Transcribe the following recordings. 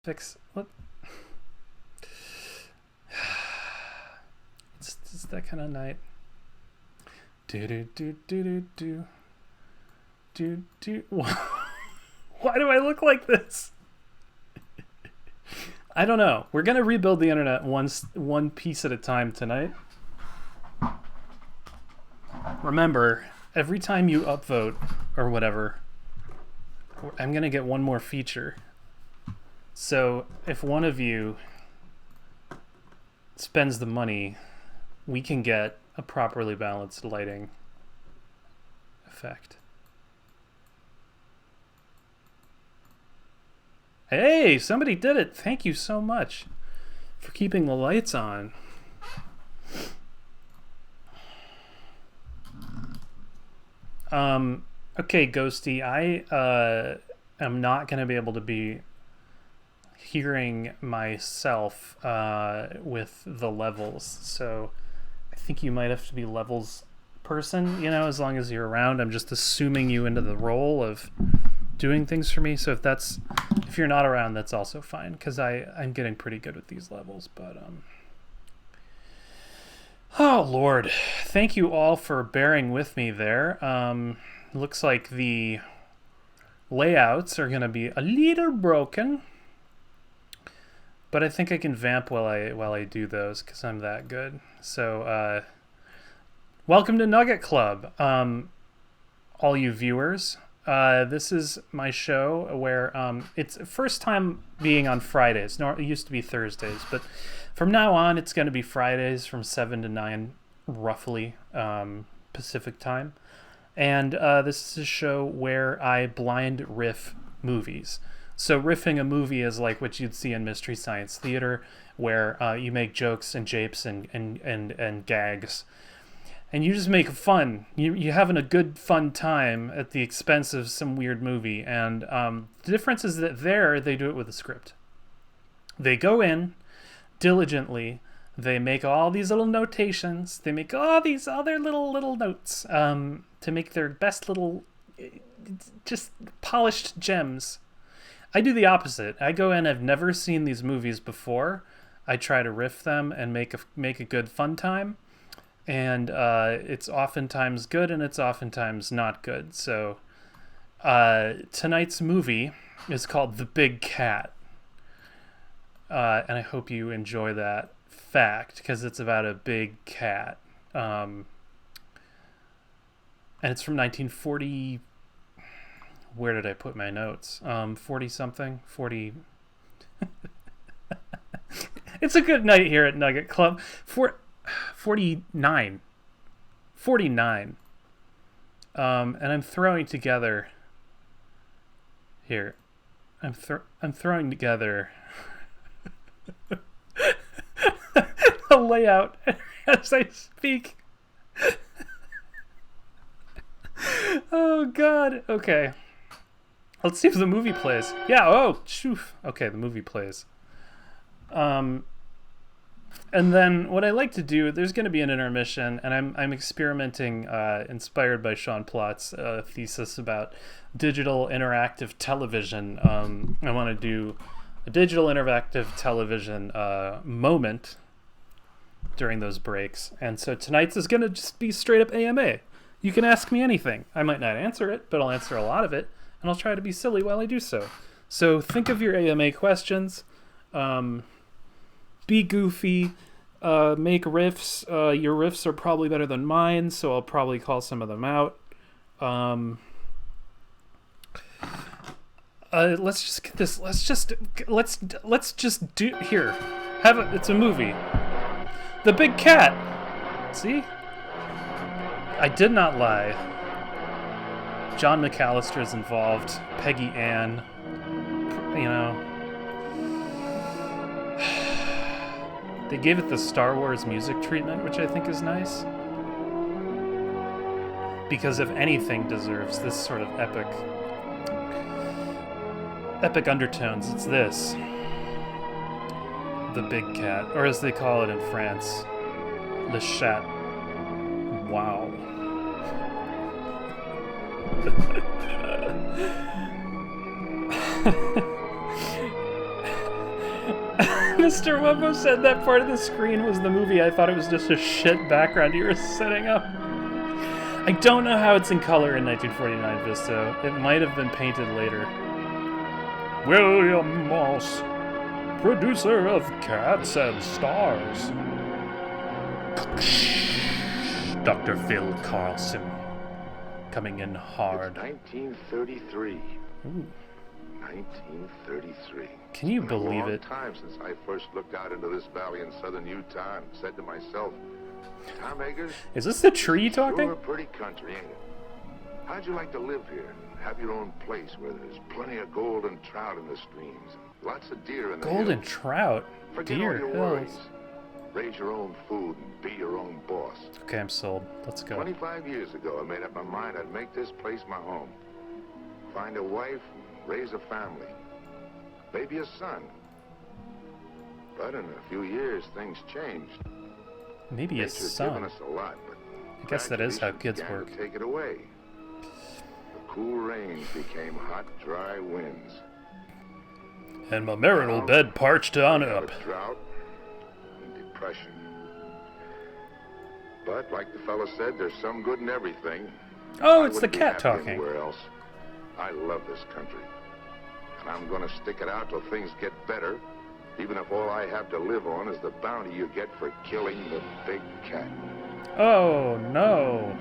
Fix what? It's that kind of night. Do do do do do do do do. Why do I look like this? I don't know. We're gonna rebuild the internet one piece at a time tonight. Remember, every time you upvote or whatever, I'm gonna get one more feature. So if one of you spends the money, we can get a properly balanced lighting effect. Hey, somebody did it. Thank you so much for keeping the lights on. Okay, Ghosty, I am not going to be able to be hearing myself with the levels, so I think you might have to be levels person, as long as you're around. I'm just assuming you into the role of doing things for me, so if you're not around, that's also fine, because I'm getting pretty good with these levels. But oh Lord, thank you all for bearing with me there. Looks like the layouts are going to be a little broken, but I think I can vamp while I do those, because I'm that good. So welcome to Nugget Club, all you viewers. This is my show where it's first time being on Fridays. No, it used to be Thursdays, but from now on it's going to be Fridays from 7 to 9 roughly Pacific time. And this is a show where I blind riff movies. So riffing a movie is like what you'd see in Mystery Science Theater, where you make jokes and japes and gags. And you just make fun. You're having a good, fun time at the expense of some weird movie. And the difference is that they do it with a script. They go in diligently. They make all these little notations. They make all these other little notes to make their best little, just polished gems. I do the opposite. I go in, I've never seen these movies before. I try to riff them and make a good, fun time. And it's oftentimes good and it's oftentimes not good. So tonight's movie is called The Big Cat. And I hope you enjoy that fact, because it's about a big cat. And it's from 1940. Where did I put my notes? 40 something? 40. It's a good night here at Nugget Club. 49. And I'm throwing together here. I'm throwing together a layout as I speak. Oh God. Okay. Let's see if the movie plays. Yeah. Oh, shoo. Okay, the movie plays. And then what I like to do, there's going to be an intermission, and I'm experimenting, inspired by Sean Plott's thesis about digital interactive television. I want to do a digital interactive television moment during those breaks. And so tonight's is going to just be straight up AMA. You can ask me anything. I might not answer it, but I'll answer a lot of it, and I'll try to be silly while I do so. So think of your AMA questions. Be goofy, make riffs. Your riffs are probably better than mine, so I'll probably call some of them out. Let's just get this. Let's just do here. It's a movie. The Big Cat. See? I did not lie. John McAllister is involved. Peggy Ann. They gave it the Star Wars music treatment, which I think is nice. Because if anything deserves this sort of epic undertones, it's this. The Big Cat, or as they call it in France, Le Chat. Wow. Mr. Wumbo said that part of the screen was the movie. I thought it was just a shit background you were setting up. I don't know how it's in color in 1949 Vista. It might have been painted later. William Moss, producer of Cats and Stars. Dr. Phil Carlson, coming in hard. It's 1933. Ooh. 1933. Can you believe it? It's been a long time since I first looked out into this valley in southern Utah and said to myself, Tom Eggers, is this the tree talking? You're a pretty country, ain't it? How'd you like to live here and have your own place where there's plenty of gold and trout in the streams, lots of deer in the Gold and hills? trout? Forget Deer all your hills. worries. Raise your own food and be your own boss. Okay, I'm sold. Let's go. 25 years ago, I made up my mind I'd make this place my home. Find a wife, raise a family. Maybe a son. But in a few years, things changed. Maybe a Nature's son. given us a lot, but I guess that is how kids began to work. take it away. The cool rains became hot, dry winds. And my marital bed parched on We had up. a drought and depression. But like the fella said, there's some good in everything. Oh, I it's the wouldn't be cat happy talking. Anywhere else. I love this country, and I'm gonna stick it out till things get better, even if all I have to live on is the bounty you get for killing the big cat. Oh, no.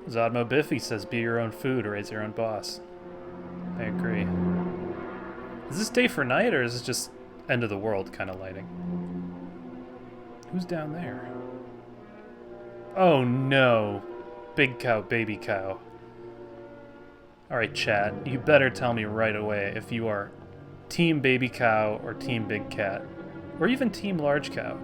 Zodmo Biffy says be your own food, raise your own boss. I agree. Is this day for night, or is this just end of the world kind of lighting? Who's down there? Oh, no. Big cow, baby cow. Alright, chat. You better tell me right away if you are team baby cow or team big cat. Or even team large cow.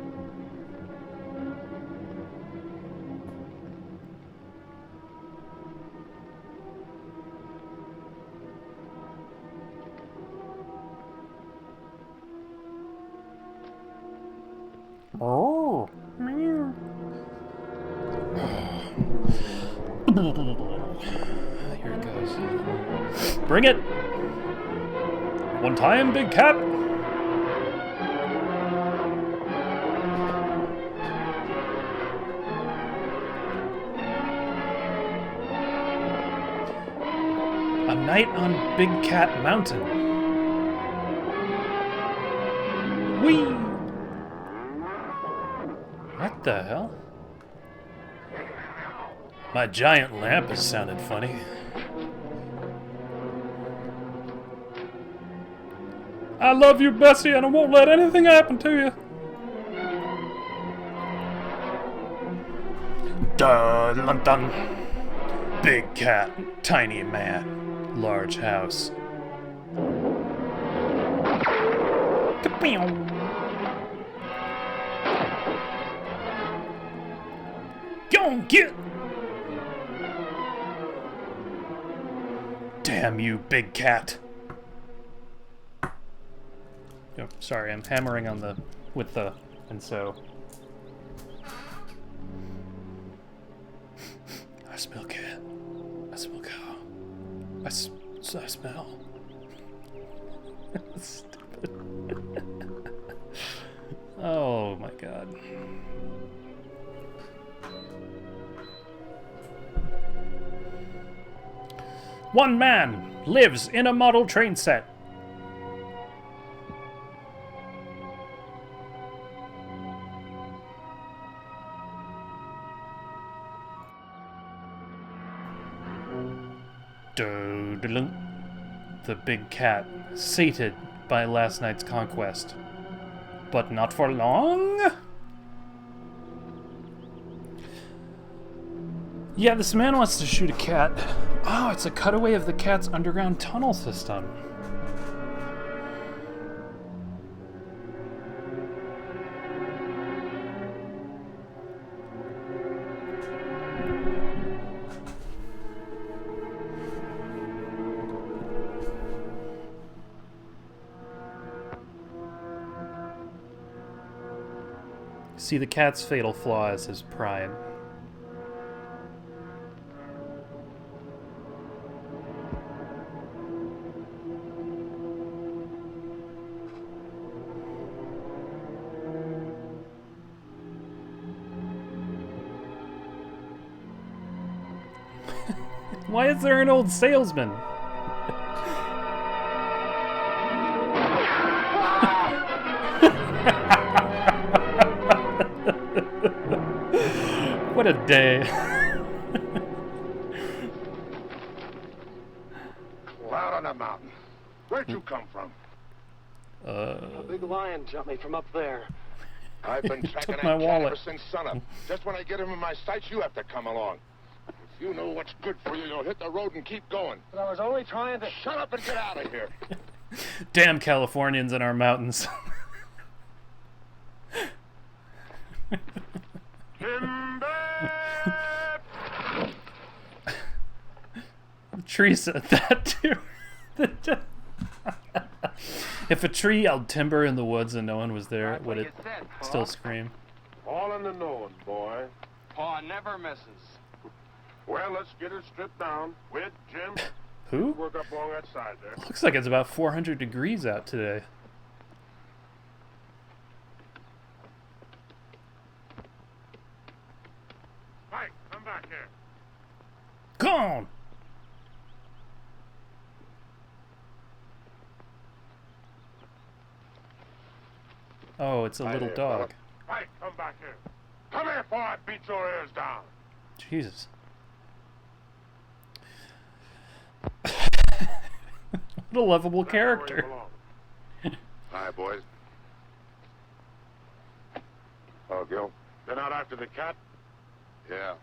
Oh. Meow. Here it goes. Bring it! One time, big cat! A night on Big Cat Mountain. Whee! What the hell? My giant lamp has sounded funny. I love you, Bessie, and I won't let anything happen to you. Dun dun dun. Big cat, tiny man, large house. Ka-pew. Go on, get! Damn you, big cat. Oh, sorry, I'm hammering on the with the and so. I smell cat. I smell cow. I smell. Stupid. Oh my god. One man lives in a model train set. Doodaloo. The big cat, sated by last night's conquest. But not for long? Yeah, this man wants to shoot a cat. Oh, it's a cutaway of the cat's underground tunnel system. See, the cat's fatal flaw is his pride. Why is there an old salesman? What a day. Out on the mountain. Where'd you come from? A big lion jumped me from up there. I've been tracking Took that my cat wallet. ever since sunup. Just when I get him in my sights, you have to come along. If you know what's good for you, you'll hit the road and keep going. But I was only trying to... Shut up and get out of here. Damn Californians in our mountains. The tree said that too. If a tree yelled timber in the woods and no one was there, would it still scream? All in the knowing, boy. Paw never misses. Well, let's get her stripped down. With Jim. Who? Work up along that side there. Looks like it's about 400 degrees out today. Mike, come back here. Come on! Oh, it's a Hi little there, dog. fella. Mike, come back here. Come here before I beat your ears down. Jesus. What a lovable character. Hi, boys. Oh, Gil? Been out after the cat? Yeah.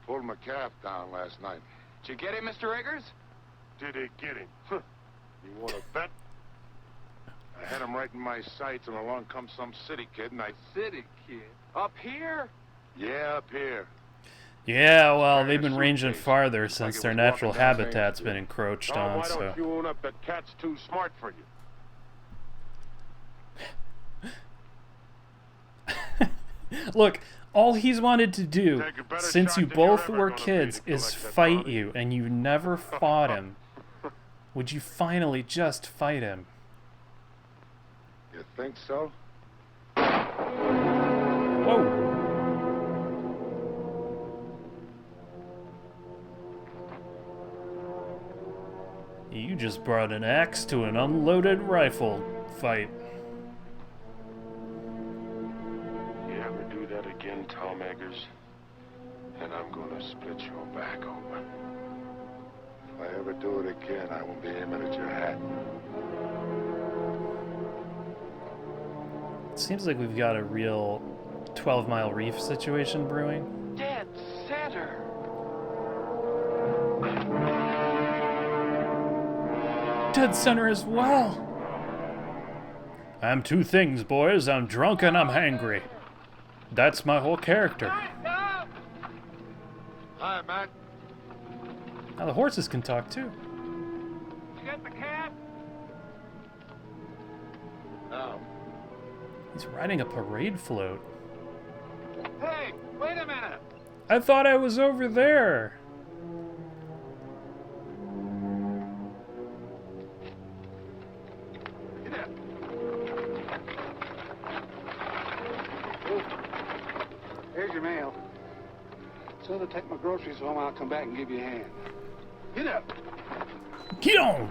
Pulled my calf down last night. Did you get him, Mr. Eggers? Did he get him? You want to bet? I had him right in my sights, and along comes some city kid, and I... City kid. Up here? Yeah, up here. Yeah, well, Wearing they've a been ranging suitcase, farther like since it their was natural walking down Main habitat's Street. been encroached Tom, on, why so... don't you own up that cat's too smart for you? Look, all he's wanted to do, Take a better since shot you than you're both ever were gonna be kids, to is collect that fight bounty. you, and you never fought him. Would you finally just fight him? You think so? Whoa! You just brought an axe to an unloaded rifle fight. You ever do that again, Tom Eggers, and I'm gonna split your back open. If I ever do it again, I will be aiming at your hat. It seems like we've got a real 12 Mile Reef situation brewing. Dead center. Dead center as well! I'm two things, boys. I'm drunk and I'm hangry. That's my whole character. Hi, Matt. Now the horses can talk too. You get the cat? No. He's riding a parade float. Hey, wait a minute. I thought I was over there. Get up. Here's your mail. So to take my groceries home, I'll come back and give you a hand. Get up. Get on!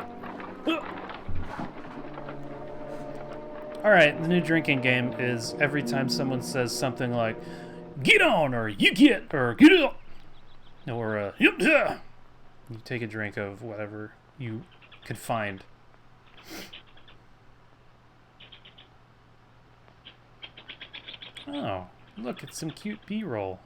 Alright, the new drinking game is every time someone says something like, get on, or you get, or get up, or, yep, yeah, you take a drink of whatever you could find. Oh, look, it's some cute B-roll.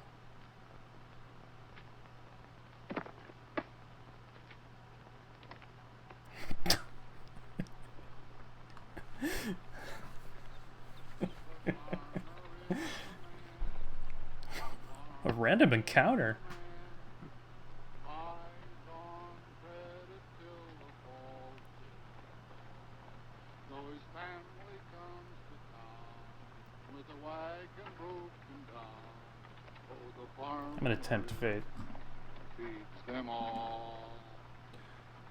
A random encounter. I'm gonna tempt fate.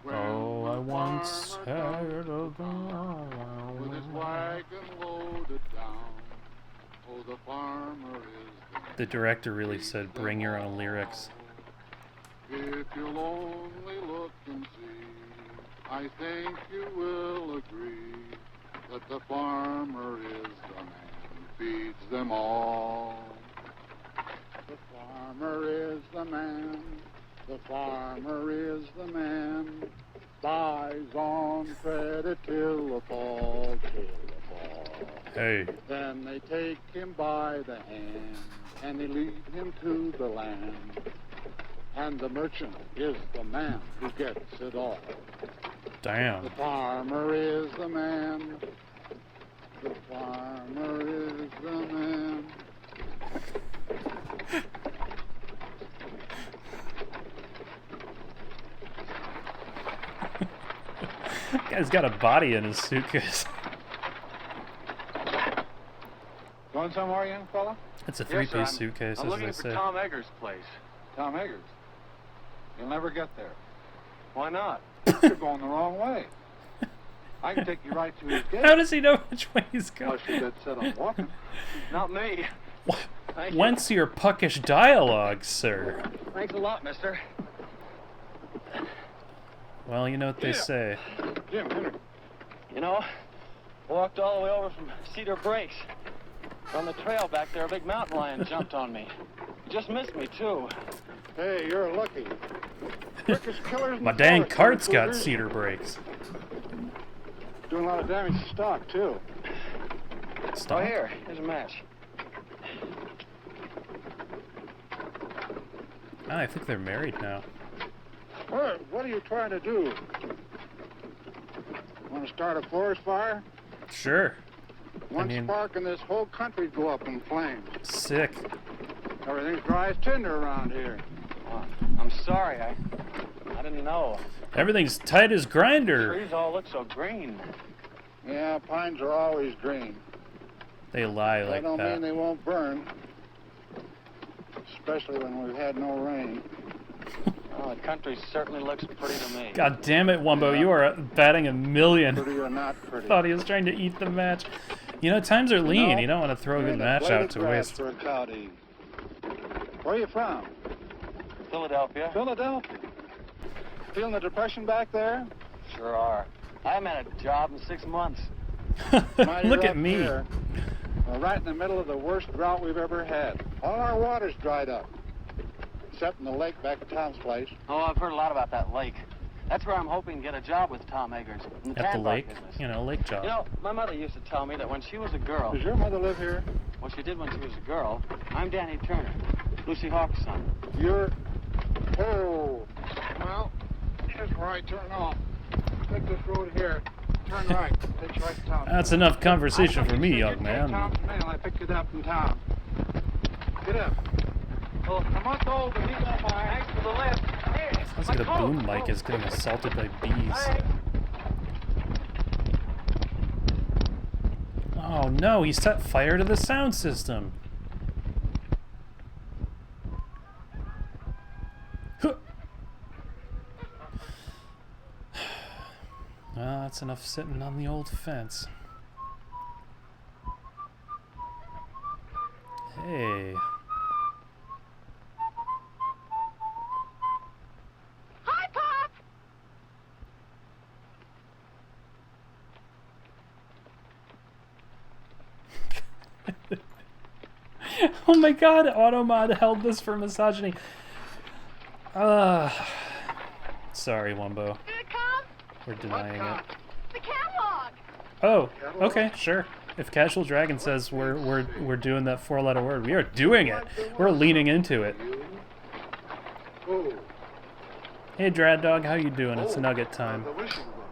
Oh, I once had a girl. With his wagon loaded down. Oh, the farmer is The director really said, bring your own lyrics. If you'll only look and see, I think you will agree that the farmer is the man who feeds them all. The farmer is the man, the farmer is the man, buys on credit till the fall, till the fall. Hey. Then they take him by the hand, and they lead him to the land. And the merchant is the man who gets it all. Damn. The farmer is the man. The farmer is the man. Guy's got a body in his suitcase. Going somewhere, young fella? It's a Yes, three-piece sir, I'm suitcase, as looking they for say. Tom Eggers' place. Tom Eggers. You'll never get there. Why not? You're going the wrong way. I can take you right to his gate. How does he know which way he's going? Unless you're dead set on walking. Not me. Thank you. Whence your puckish dialogue, sir? Thanks a lot, mister. Well, you know what they say. Jim, Henry. You know, walked all the way over from Cedar Breaks. On the trail back there, a big mountain lion jumped on me. He just missed me, too. Hey, you're lucky. Quickest killers in My the dang forest, cart's got Cougars. cedar brakes. Doing a lot of damage to stock, too. Stop. Oh, here's a match. Ah, I think they're married now. What are you trying to do? Want to start a forest fire? Sure. One mean- spark and this whole country go up in flames. Sick. Everything's dry as tinder around here. Oh, I'm sorry, I didn't know. Everything's tight as grinder. Trees all look so green. Yeah, pines are always green. They lie That like don't mean that. they won't burn. Especially when we've had no rain. Oh, the country certainly looks pretty to me. God damn it, Wumbo, Yeah. you are batting a million. Pretty or not pretty. Thought he was trying to eat the match. You know, times are lean. No, You don't want to throw a there good ain't match blade out of to grass waste. for a cow to eat. Where are you from? Philadelphia? Philadelphia. Feeling the depression back there? Sure are. I haven't had a job in 6 months. Mighty Look at rough me. here. We're right in the middle of the worst drought we've ever had. All our water's dried up. Except in the lake back at Tom's place. Oh, I've heard a lot about that lake. That's where I'm hoping to get a job with Tom Eggers in the At the tan bark lake? business. You know, lake job. You know, my mother used to tell me that when she was a girl, Does your mother live here? well, she did when she was a girl. I'm Danny Turner, Lucy Hawk's son. You're... Oh. Well, here's where I turn off. Take this road here. Turn right. Takes you right to town. That's enough conversation for me, young man. Tom's mail. I picked it up from town. Get up. Well, A month old, but he don't mind. thanks for the lift. Hey, Sounds my like a coat. boom mic is getting assaulted by bees. Thanks. Oh no, he set fire to the sound system. Huh. Well, that's enough sitting on the old fence. Hey. Hi, Pop! Oh my god, Automod held this for misogyny. Sorry, Wumbo. Did it come? We're denying it. The catalog! Oh, okay, sure. If Casual Dragon says we're doing that four-letter word, we are doing it. We're leaning into it. Oh. Hey, Drad Dog, how you doing? It's Nugget time. The wishing book.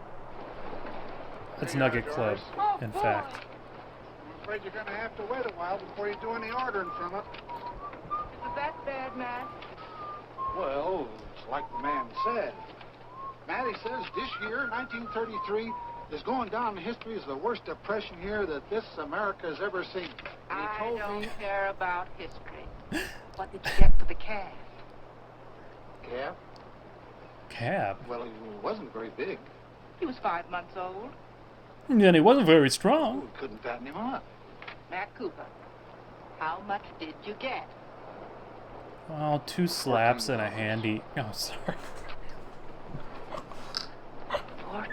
It's Nugget Club, in fact. I'm afraid you're going to have to wait a while before you do any ordering from it. Is it that bad, Matt? Well, it's like the man said. Matty says this year, 1933, is going down in history as the worst depression year that this America has ever seen. And he I told don't me... care about history. What did you get for the calf? Calf? Cab? Well, he wasn't very big. He was 5 months old. And he wasn't very strong. We couldn't fatten him up. Matt Cooper, how much did you get? Oh, 2 slaps and a handy. Oh, sorry. $14.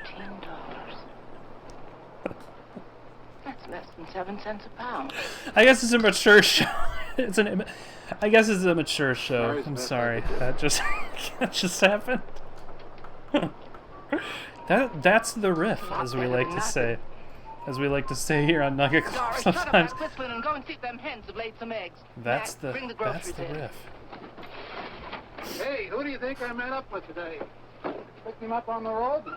That's less than 7 cents a pound. I guess it's a mature show. I guess it's a mature show. I'm sorry. That just that just happened. That's the riff, as we like to say. As we like to say here on Nugget Club Doris, shut up sometimes. that whistling and go and see if them hens have laid some eggs. That's Mac, bring the groceries in. riff. Hey, who do you think I met up with today? Picked him up on the road and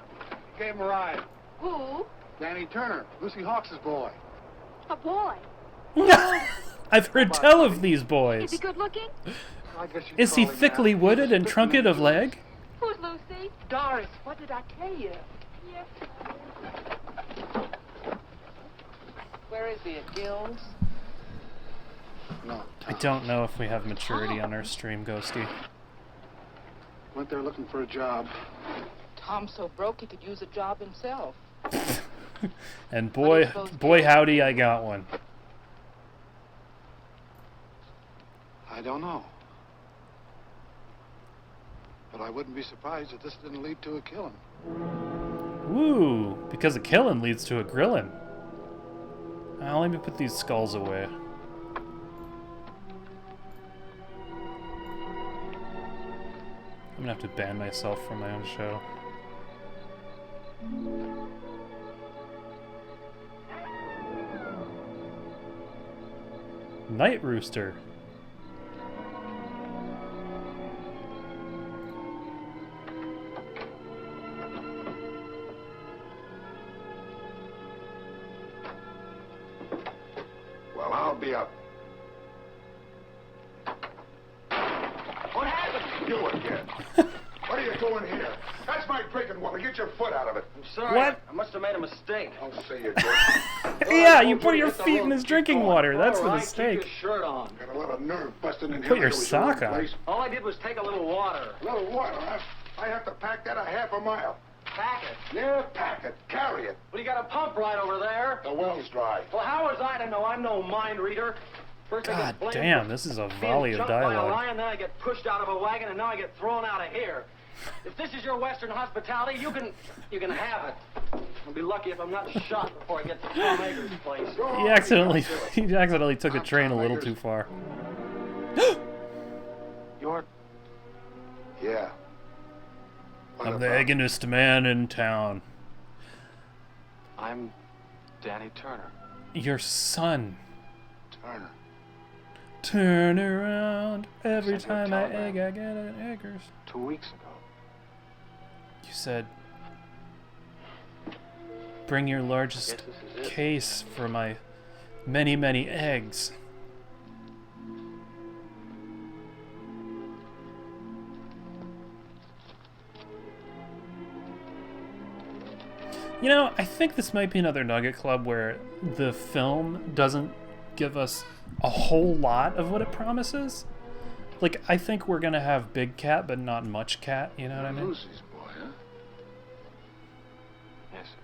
gave him a ride. Who? Danny Turner, Lucy Hawks' boy. A boy. I've heard tell of these Is boys. he good looking? I guess you'd Is he call him thickly that. wooded and He's trunket of leg? Who's Lucy? Doris, what did I tell you? Yes. Where is he, at Gills? No, I don't know if we have maturity on our stream, Ghosty. went there looking for a job. Tom's so broke he could use a job himself. And boy howdy, I got one. I don't know. But I wouldn't be surprised if this didn't lead to a killing. Woo! Because a killing leads to a grillin'. Let me put these skulls away. I'm gonna have to ban myself from my own show. Night Rooster. Well, I'll be up. What happened? You again. What are you doing here? That's my drinking water. Get your foot out of it. I'm sorry. What? I must have made a mistake. Don't say you did. Yeah, you put your feet in his drinking water. That's the All right, mistake. Keep your shirt on. Got a lot of nerve busting in here. Put your like it was sock own on. place. All I did was take a little water. A little water, huh? I have to pack that a half a mile. Pack it. Yeah, pack it. Carry it. Well, you got a pump right over there. The well's dry. Well, how was I to know? I'm no mind reader. First I God get blamed damn, for this is a being volley of jumped by a dialogue. lion, then I get pushed out of a wagon, and now I get thrown out of here. If this is your Western hospitality, you can have it. I'll be lucky if I'm not shot before I get to Tom Akers' place. He accidentally took the train a little too far. You're Yeah. What I'm the about? egginest man in town. I'm Danny Turner. Your son. Turner. Turn around. Every Sent you a time I telegram. egg, I get an eggers. 2 weeks ago. You said, bring your largest Guess this is it. case for my many, many eggs. You know, I think this might be another Nugget Club where the film doesn't give us a whole lot of what it promises. Like, I think we're gonna have big cat, but not much cat, you know what I mean? Lucy's boy, huh? Yes, sir.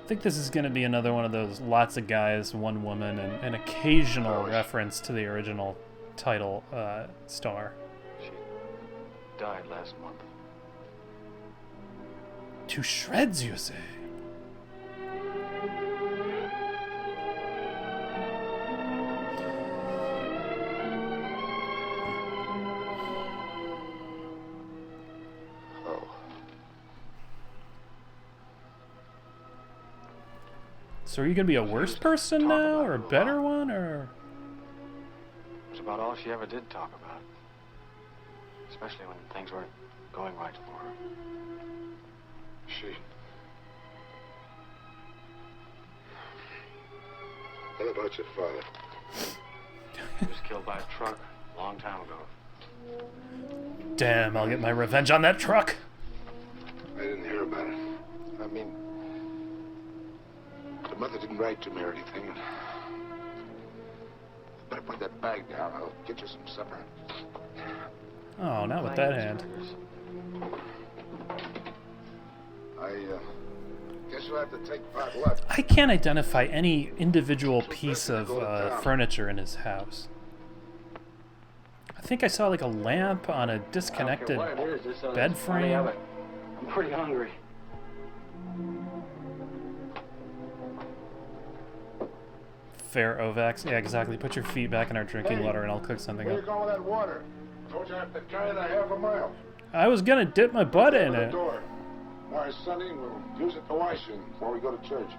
I think this is gonna be another one of those lots of guys, one woman, and an occasional reference to the original title star. She died last month. To shreds, you say? Oh. So are you gonna be a worse person now, or a better one, or? It's about all she ever did talk about. Especially when things weren't going right for her. She. What about your father? He was killed by a truck a long time ago. Damn, I'll get my revenge on that truck. I didn't hear about it. I mean, the mother didn't write to me or anything. Better put that bag down. I'll get you some supper. Oh, not with that hand. I guess you'll have to take pot luck. I can't identify any individual piece of furniture in his house. think I saw like a lamp on a I don't care disconnected what it is, just so bed there's plenty of frame. it. I'm pretty hungry. Fair Ovax. Yeah, exactly. Put your feet back in our drinking water and I'll cook something Where up. you going with that water? Told you I have to carry it a half a mile. I was gonna dip my butt in Open the it. door. Tomorrow's Sunday, we'll use it to wash you before we go to church.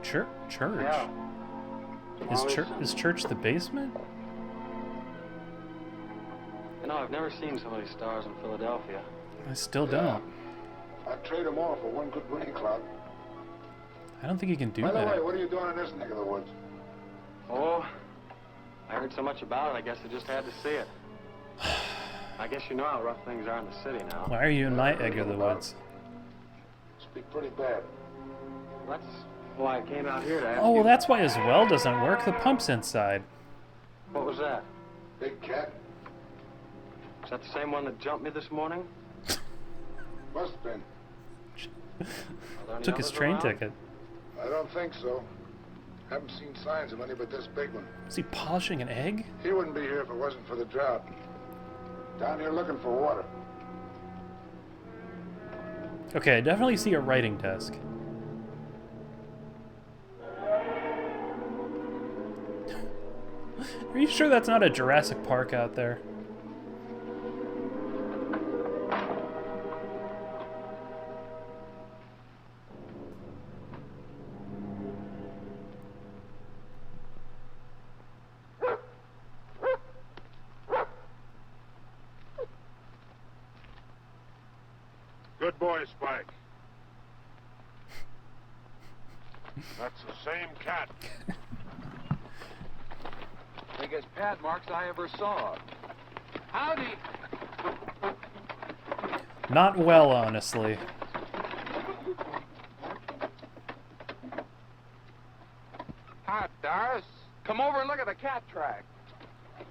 Church? Yeah. Is church the basement? You know, I've never seen so many stars in Philadelphia. I still don't. I'd trade them all for one good rain cloud. I don't think you can do By the way, that. what are you doing in this neck of the woods? Oh, I heard so much about it, I guess I just had to see it. I guess you know how rough things are in the city now. Why are you in my egg of the woods? Speak pretty bad. That's why I came out here to ask Oh, well, you. that's why his well doesn't work. The pump's inside. What was that? Big cat? Is that the same one that jumped me this morning? Must have been. Are there any Took his others train around? ticket. I don't think so. Haven't seen signs of any but this big one. Is he polishing an egg? He wouldn't be here if it wasn't for the drought. Down here looking for water. Okay, I definitely see a writing desk. Are you sure that's not a Jurassic Park out there? Good boy, Spike. That's the same cat. Biggest pad marks I ever saw. Howdy. Not well, honestly. Hi, Doris. Come over and look at the cat track.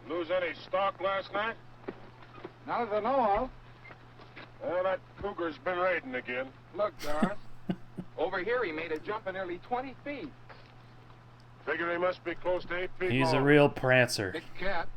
Lose any stock last night? None that I know of. Well, that cougar's been raiding again. Look, Doris. Over here, he made a jump of nearly 20 feet. Figure he must be close to 8 feet He's a long. real prancer. Big cat.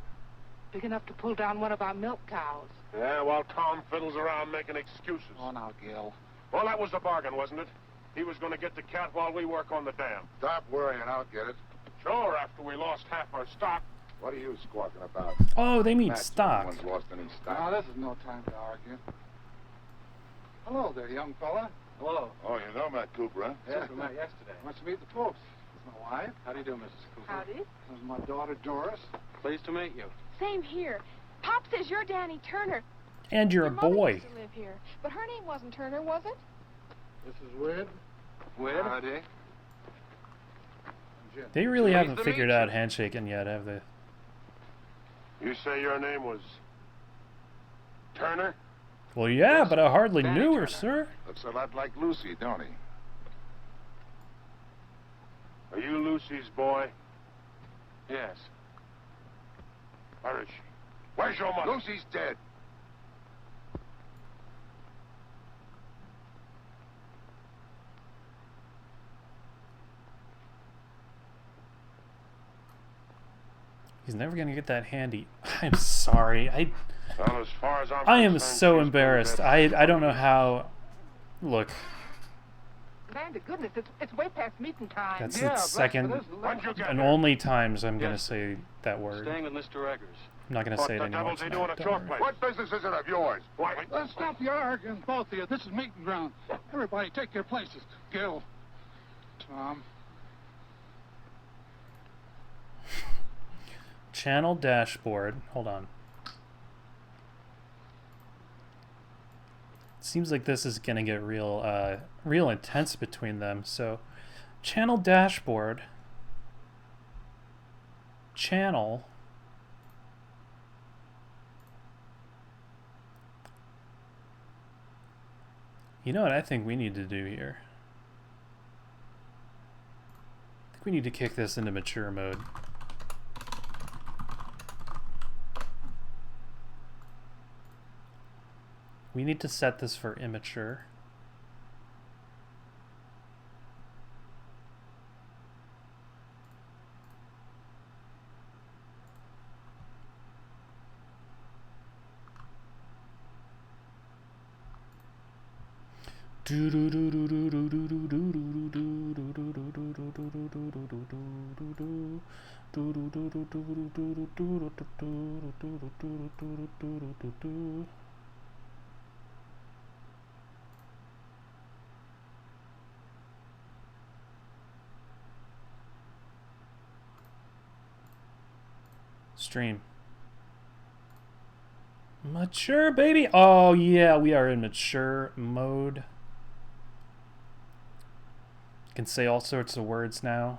Big enough to pull down one of our milk cows. Yeah, while Tom fiddles around making excuses. Oh, now, Gil. Well, that was the bargain, wasn't it? He was going to get the cat while we work on the dam. Stop worrying, I'll get it. Sure, after we lost half our stock. What are you squawking about? Oh, they mean Matt, stock. No one's lost any stock. Now, this is no time to argue. Hello there, young fella. Hello. Oh, you know Matt Cooper, huh? Yes, we met yesterday. Why don't you meet the folks? This is my wife. How do you do, Mrs. Cooper? Howdy. This is my daughter, Doris. Pleased to meet you. Same here. Pop says you're Danny Turner. And you're a Your mother boy. used to live here, but her name wasn't Turner, was it? This is Wid. Wid? Howdy. And Jim. They really Pleased haven't to figured meet you. out handshaking yet, have they? You say your name was Turner? Well, yeah, but I hardly Danny knew Turner. her, sir. Looks a lot like Lucy, don't he? Are you Lucy's boy? Yes. Where is she? Where's your mother? Lucy's dead. He's never gonna get that handy. I'm sorry. Well, as far as I'm I am concerned, so she's embarrassed. dead. I don't know how. Look, Man to goodness, it's way past meeting time. that's Yeah, the but second this When'd you get and here? only times I'm gonna Yes. say that word. Staying with Mr. Eggers. I'm not gonna What say it the anymore. devil's he doing at tonight, your don't place? worry. What business is it of yours? Why? Let's stop your arguing, both of you. This is meeting ground. Everybody take your places. Gil. Tom. Channel dashboard. Hold on. Seems like this is gonna get real intense between them. So, channel dashboard. Channel. You know what I think we need to do here? I think we need to kick this into mature mode. We need to set this for immature. Stream. Mature, baby. Oh yeah, we are in mature mode. Can say all sorts of words now.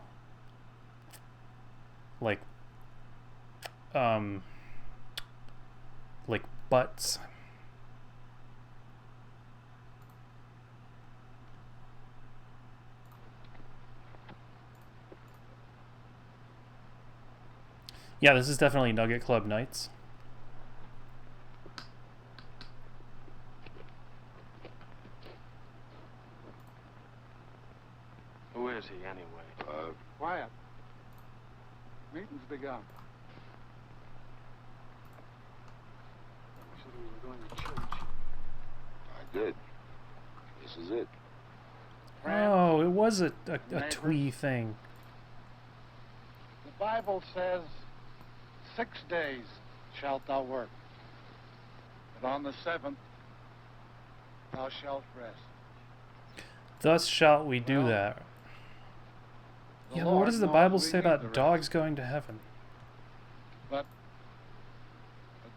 Like butts. Yeah, this is definitely Nugget Club nights. Who is he, anyway? Quiet. Meeting's begun. We said we were going to church. I did. This is it. Oh, it was a twee thing. The Bible says, 6 days shalt thou work, but on the 7th thou shalt rest. Thus shalt we do that. Yeah, but what does the Bible say about dogs going to heaven? But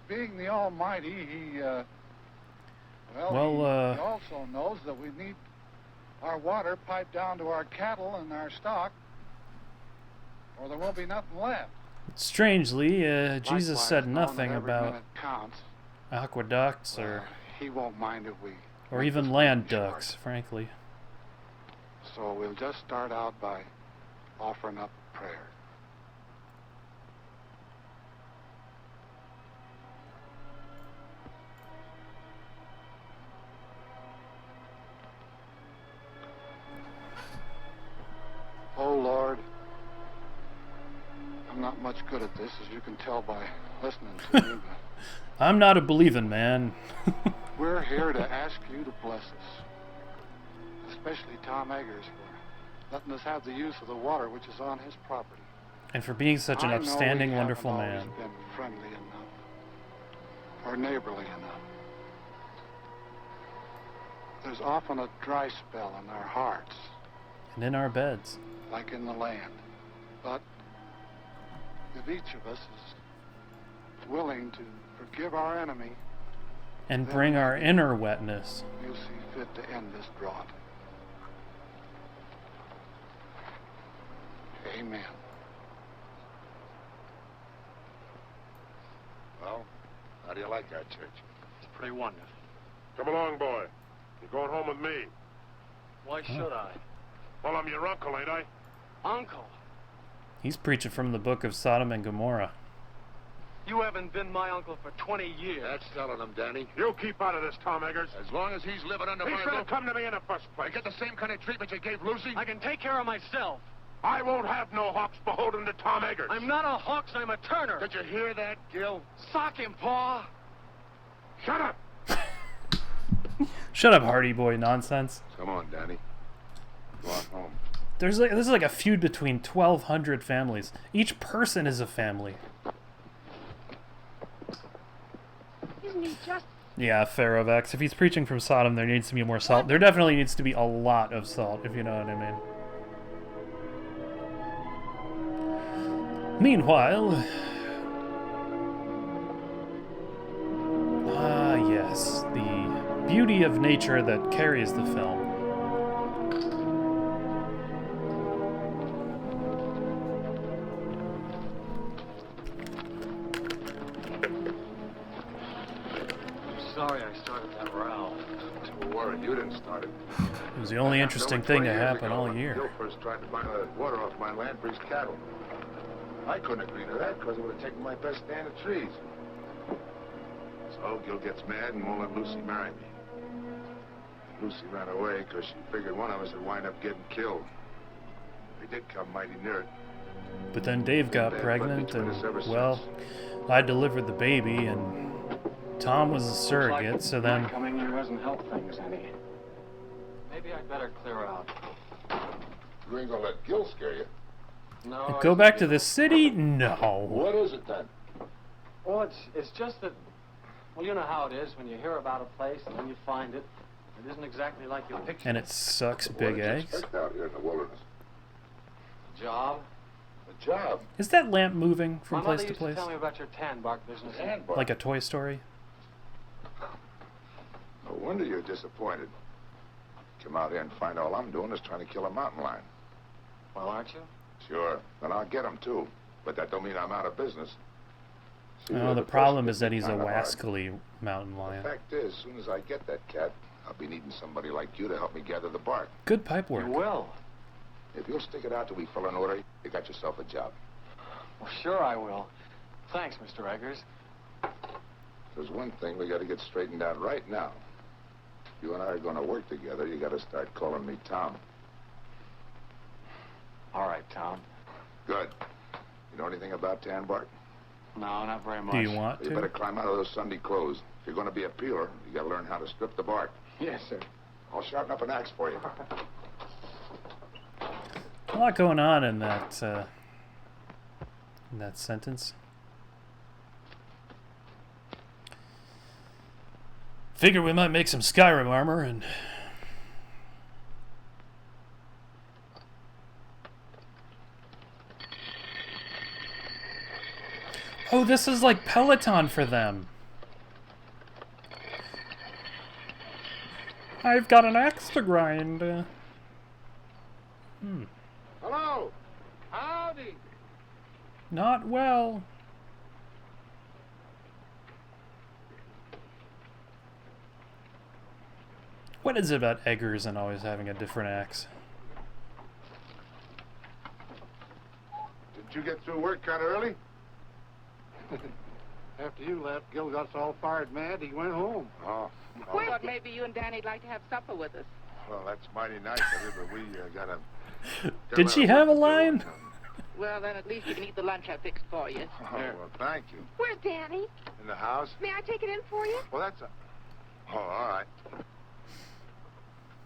being the Almighty, he, he also knows that we need our water piped down to our cattle and our stock, or there won't be nothing left. Strangely, Jesus Likewise, said knowing nothing that every about minute counts, aqueducts he won't mind if we or make even this land meeting short. ducts, frankly. So we'll just start out by offering up prayer. Oh Lord, I'm not much good at this, as you can tell by listening to me, but I'm not a believing man. we're here to ask you to bless us, especially Tom Eggers for letting us have the use of the water which is on his property. And for being such an I know upstanding, we wonderful haven't man. always been friendly enough or neighborly enough. There's often a dry spell in our hearts, And in our beds. like in the land. But if each of us is willing to forgive our enemy, And then bring our inner wetness. we'll see fit to end this drought. Amen. Well, how do you like our church? It's pretty wonderful. Come along, boy. You're going home with me. Why should I? Well, I'm your uncle, ain't I? Uncle, He's preaching from the book of Sodom and Gomorrah. you haven't been my uncle for 20 years. That's telling him, Danny. You keep out of this, Tom Eggers. As long as he's living under my roof. He should have come to me in the first place. Get the same kind of treatment you gave Lucy. I can take care of myself. I won't have no hawks beholden to Tom Eggers. I'm not a Hawks, I'm a Turner. Did you hear that, Gil? Sock him, Pa. Shut up! Shut up, Hardy Boy nonsense. Come on, Danny. Go on home. This is like a feud between 1,200 families. Each person is a family. Isn't he just... Yeah, Pharaohvex. If he's preaching from Sodom, there needs to be more salt. There definitely needs to be a lot of salt, if you know what I mean. Meanwhile... yes, the beauty of nature that carries the film. I'm sorry I started that row. Don't worry, you didn't start it. It was the only interesting thing to happen all Gil year. first tried to buy the water off my land for his cattle. I couldn't agree to that because it would have taken my best stand of trees. So Gil gets mad and won't let Lucy marry me. And Lucy ran away because she figured one of us would wind up getting killed. We did come mighty near it. But then Dave got pregnant, and, well, I delivered the baby, and Tom was a surrogate, so then... My coming here hasn't helped things any. Maybe I'd better clear out. You ain't gonna let Gil scare you. No. Go back to the city? No. What is it then? Well, it's just that. Well, you know how it is when you hear about a place and then you find it. It isn't exactly like you picture. And it sucks What big did you eggs. expect out here in the wilderness? A job. A job? Is that lamp moving from My place mother to used place? to tell me about your tan bark business. Tan bark? Like a Toy Story? No wonder you're disappointed. Come out here and find all I'm doing is trying to kill a mountain lion. Well, aren't you? Sure. And I'll get him too. But that don't mean I'm out of business. See, Oh, the person problem gets is that me he's a kinda hard. wascally mountain The lion. fact is, as soon as I get that cat, I'll be needing somebody like you to help me gather the bark. Good pipe work. You will. If you'll stick it out till we fill an order, you got yourself a job. Well, sure I will. Thanks, Mr. Eggers. There's one thing we got to get straightened out right now. If you and I are going to work together, you got to start calling me Tom. All right, Tom. Good. You know anything about tan bark? No, not very much. Do you want You better to? climb out of those Sunday clothes. If you're going to be a peeler, you got to learn how to strip the bark. Yes, sir. I'll sharpen up an axe for you. A lot going on in that sentence. Figure we might make some Skyrim armor and... Oh, this is like Peloton for them. I've got an axe to grind. Hello. Howdy. Not well. What is it about Eggers and always having a different axe? Didn't you get through work kind of early? After you left, Gil got all fired mad. He went home. Oh. I thought maybe you and Danny'd like to have supper with us. Well, that's mighty nice of you, but we got to... Did she have a line? Well, then at least you can eat the lunch I fixed for you. Oh, well, thank you. Where's Danny? In the house? May I take it in for you? Well, that's a... Oh, all right.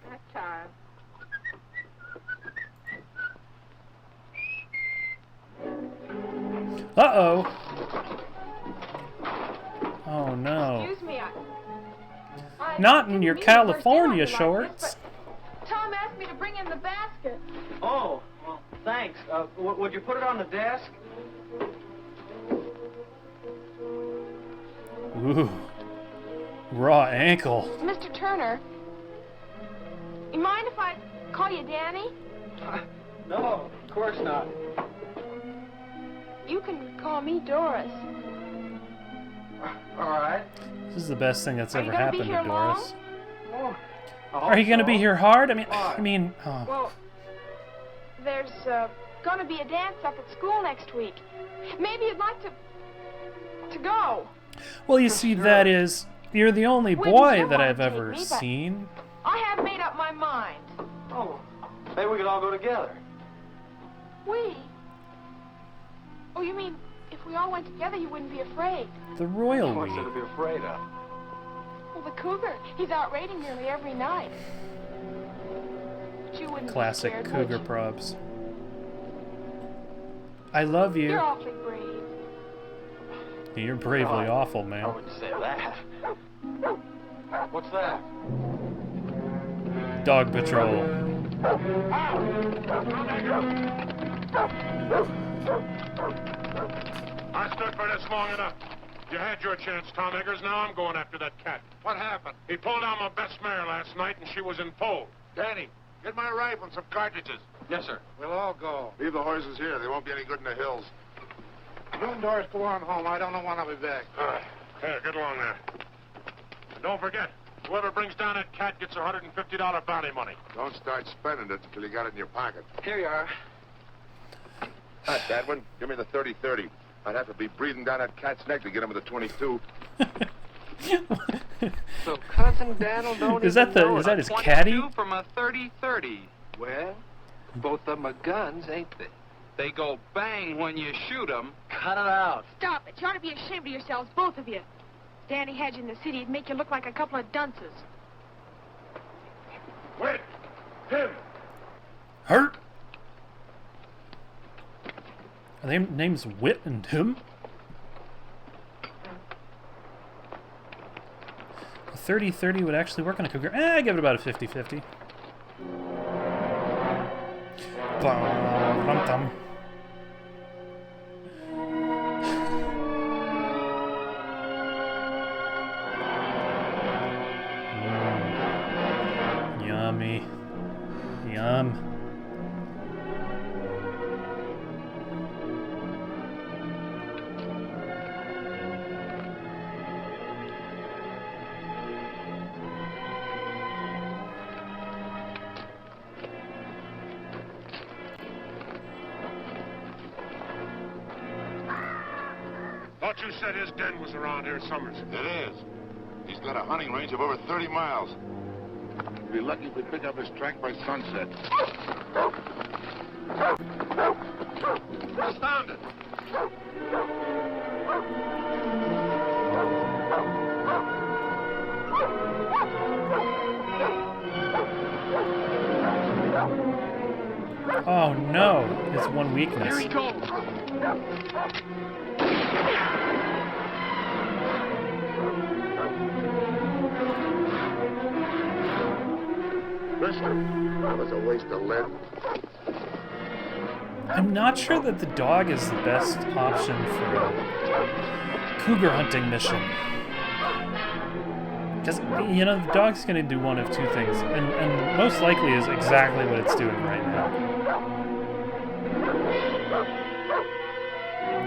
That's time. Uh-oh. Oh, no. Excuse me, I Not in didn't your mean to burst in on California you like shorts. this, but Tom asked me to bring in the basket. Oh, well, thanks. Would you put it on the desk? Ooh. Raw ankle. Mr. Turner, you mind if I call you Danny? No, of course not. You can call me Doris. All right. This is the best thing that's Are you ever gonna be happened to here long? Doris. Oh, I Are you hope going to so. be here hard? Why? Oh. Well, there's gonna be a dance up at school next week. Maybe you'd like to go. Well, you see, Sure. that is... You're the only Wouldn't boy you that wanna I've take ever me, but- seen. I have made up my mind. Oh, maybe we could all go together. We? Oh, you mean if we all went together, you wouldn't be afraid? The royal What's there we. to be afraid of? Well, the cougar, he's out raiding nearly every night. But you wouldn't Classic be scared, cougar would you? probs. I love you. You're awfully brave. You're bravely Oh, awful, I man. wouldn't say that. What's that? Dog patrol. I stood for this long enough. You had your chance, Tom Eggers. Now I'm going after that cat. What happened? He pulled down my best mare last night, and she was in foal. Danny, get my rifle and some cartridges. Yes, sir. We'll all go. Leave the horses here. They won't be any good in the hills. You and Doris go on home. I don't know when I'll be back. Here, get along there. And don't forget, whoever brings down that cat gets a $150 bounty money. Don't start spending it until you got it in your pocket. Here you are. Not that one. Give me the 30-30. I'd have to be breathing down that cat's neck to get him with a 22. So Cousin Dan'll don't Is that even the- know is it. that his A 22 caddy? from a 30-30. Well, both of them are guns, ain't they? They go bang when you shoot them. Cut it out. Stop it. You ought to be ashamed of yourselves, both of you. Danny had you in the city. It'd make you look like a couple of dunces. Wait! Tim! Hurt. Are their names Whit and Tim? A 30-30 would actually work on a cougar. I give it about a 50-50. Bum-dum. Yummy. Yum. Thought you said his den was around here summers. It is. He's got a hunting range of over 30 miles. We'll be lucky if we pick up his track by sunset. Astounded. Oh no, his one weakness. Here he goes. Listen, that was a waste of lead. I'm not sure that the dog is the best option for a cougar hunting mission. Because, you know, the dog's going to do one of two things, and most likely is exactly what it's doing right now.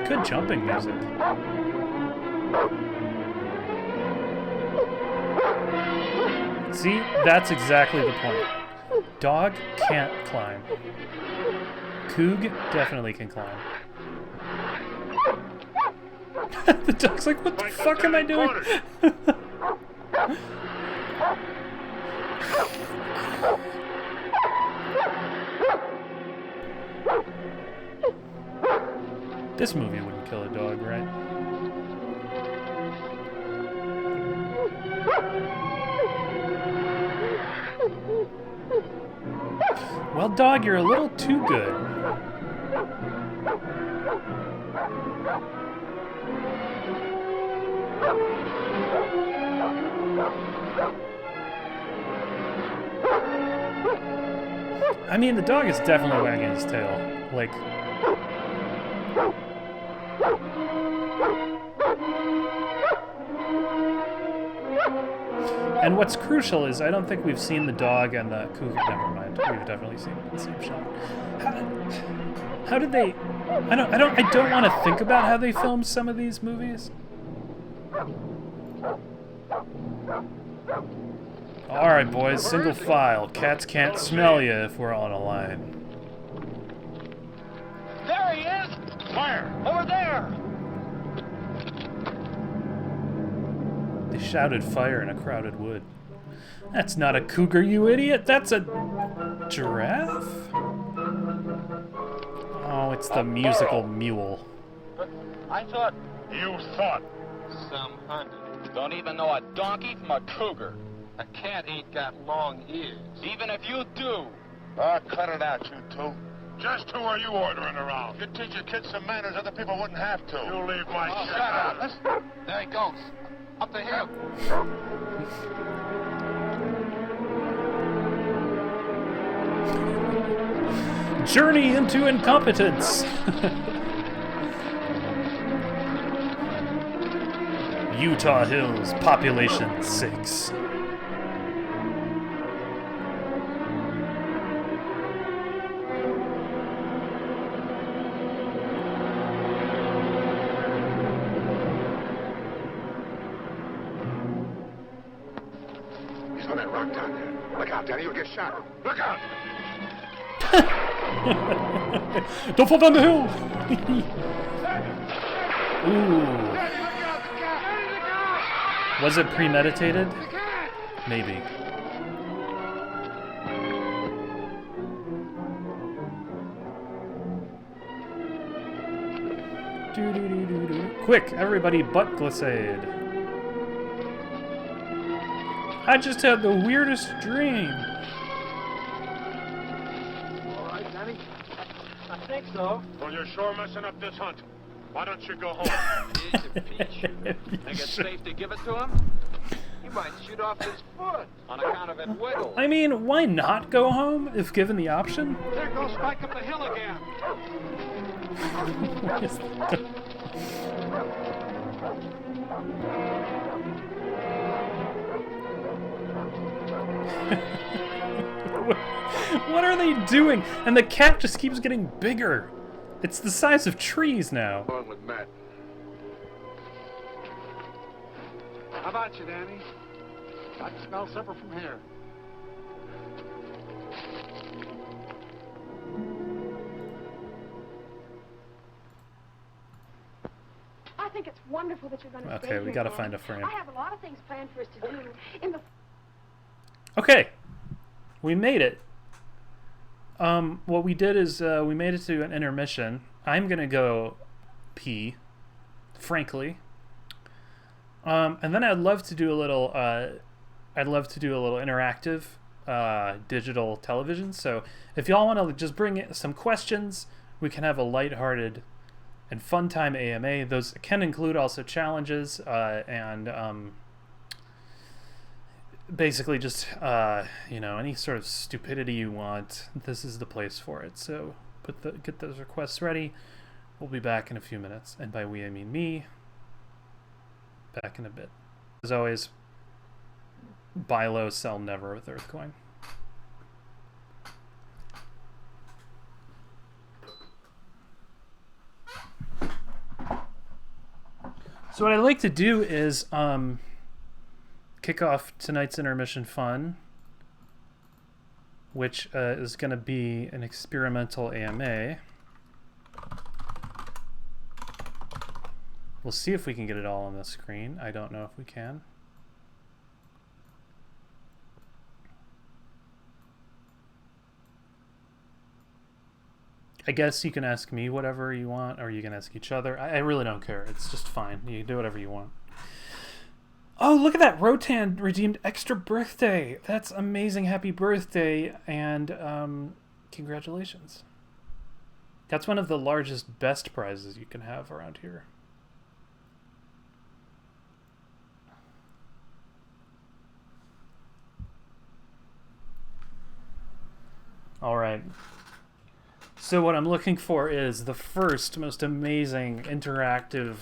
Good jumping music. See, that's exactly the point. Dog can't climb. Coug definitely can climb. The dog's like, what the fuck am I doing? This movie wouldn't kill a dog, right? Well, dog, you're a little too good. I mean, the dog is definitely wagging his tail. Like... And what's crucial is I don't think we've seen the dog and the cougar. Never mind. We've definitely seen it in the same shot. How did they? I don't want to think about how they filmed some of these movies. All right, boys. Single file. Cats can't smell you if we're on a line. There he is! Where? Over there! They shouted fire in a crowded wood. That's not a cougar, you idiot. That's a giraffe? Oh, it's the musical mule. I thought... You thought. Some hunted. Don't even know a donkey from a cougar. A cat ain't got long ears. Even if you do. Ah, cut it out, you two. Just who are you ordering around? You teach your kids some manners other people wouldn't have to. You leave my shit Shut up. out. Listen. There he goes. Up the hill. Journey into incompetence. Utah Hills, population 6. He's on that rock down there. Look out, Danny, you'll get shot. Look out! Don't fall down the hill. Ooh. Was it premeditated? Maybe. Quick, everybody, butt glissade. I just had the weirdest dream. Danny? I think so. Well, you're sure messing up this hunt. Why don't you go home? Here's a peach. Think it's safe to give it to him? He might shoot off his foot on account of it wiggle. I mean, why not go home if given the option? There goes Spike up the hill again. What are they doing? And the cat just keeps getting bigger. It's the size of trees now. Along with Matt. How about you, Danny? I can smell supper from here. I think it's wonderful that you're going to stay Okay, here. we gotta Dad. find a frame. I have a lot of things planned for us to do in the. Okay, we made it. What we did is we made it to an intermission. I'm gonna go pee, frankly. And then I'd love to do a little. Interactive, digital television. So if y'all want to just bring some questions, we can have a lighthearted and fun time AMA. Those can include also challenges and basically just any sort of stupidity you want. This is the place for it. So get those requests ready. We'll be back in a few minutes, and by we I mean me. Back in a bit. As always, buy low, sell never with Earthcoin. So what I like to do is kick off tonight's intermission fun, which is going to be an experimental AMA. We'll see if we can get it all on the screen. I don't know if we can. I guess you can ask me whatever you want, or you can ask each other. I really don't care. It's just fine. You can do whatever you want. Oh, look at that. Rotan redeemed extra birthday. That's amazing. Happy birthday. And congratulations. That's one of the largest, best prizes you can have around here. All right. So what I'm looking for is the first most amazing interactive,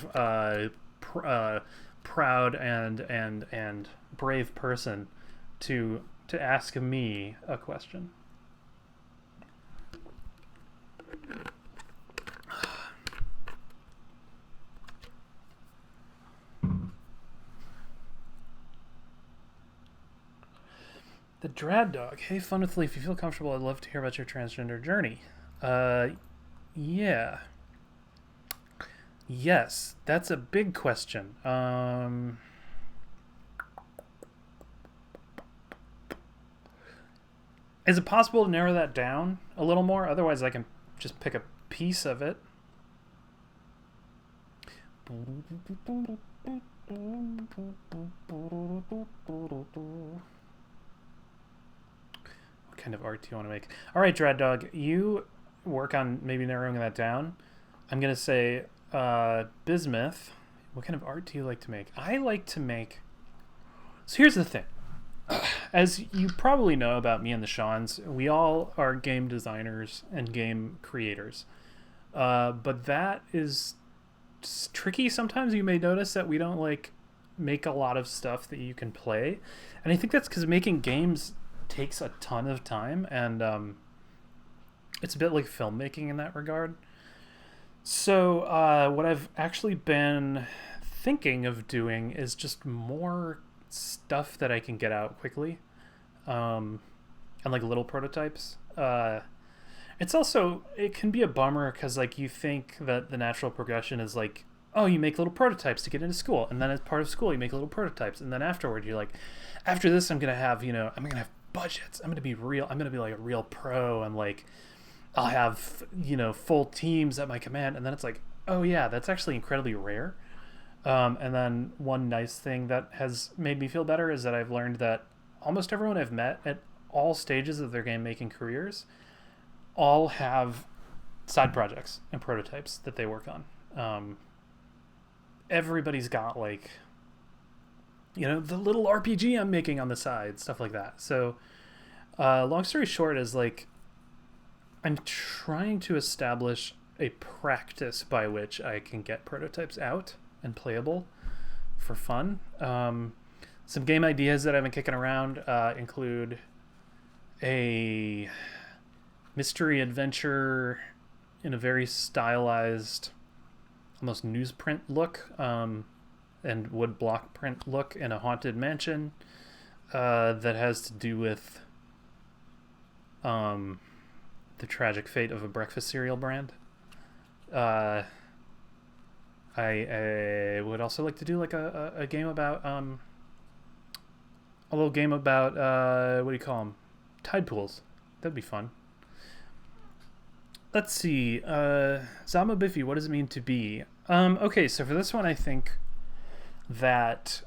proud and brave person to ask me a question. The Drad Dog. Hey, Fun with Lee, if you feel comfortable, I'd love to hear about your transgender journey. Yeah. Yes, that's a big question. Is it possible to narrow that down a little more? Otherwise, I can just pick a piece of it. What kind of art do you want to make? All right, Dread Dog, you work on maybe narrowing that down. I'm gonna say Bismuth. What kind of art do you like to make? I like to make. So here's the thing. As you probably know about me and the Shawns, we all are game designers and game creators. But that is tricky. Sometimes you may notice that we don't make a lot of stuff that you can play. And I think that's because making games takes a ton of time, and it's a bit like filmmaking in that regard. So what I've actually been thinking of doing is just more stuff that I can get out quickly, and like little prototypes. It's also, it can be a bummer because you think that the natural progression is oh, you make little prototypes to get into school, and then as part of school you make little prototypes, and then afterward you're like, after this I'm gonna have I'm gonna have budgets, I'm gonna be like a real pro, and I'll have full teams at my command, and then it's oh yeah, that's actually incredibly rare. And then one nice thing that has made me feel better is that I've learned that almost everyone I've met at all stages of their game making careers all have side projects and prototypes that they work on. Everybody's got like, you know, the little RPG I'm making on the side, stuff like that. So long story short is like, I'm trying to establish a practice by which I can get prototypes out and playable for fun. Some game ideas that I've been kicking around include a mystery adventure in a very stylized, almost newsprint look, and wood block print look in a haunted mansion that has to do with the tragic fate of a breakfast cereal brand. I would also like to do like a game about a little game about what do you call them? Tide pools. That'd be fun. Let's see. Zama Biffy, what does it mean to be? Okay, so for this one, I think that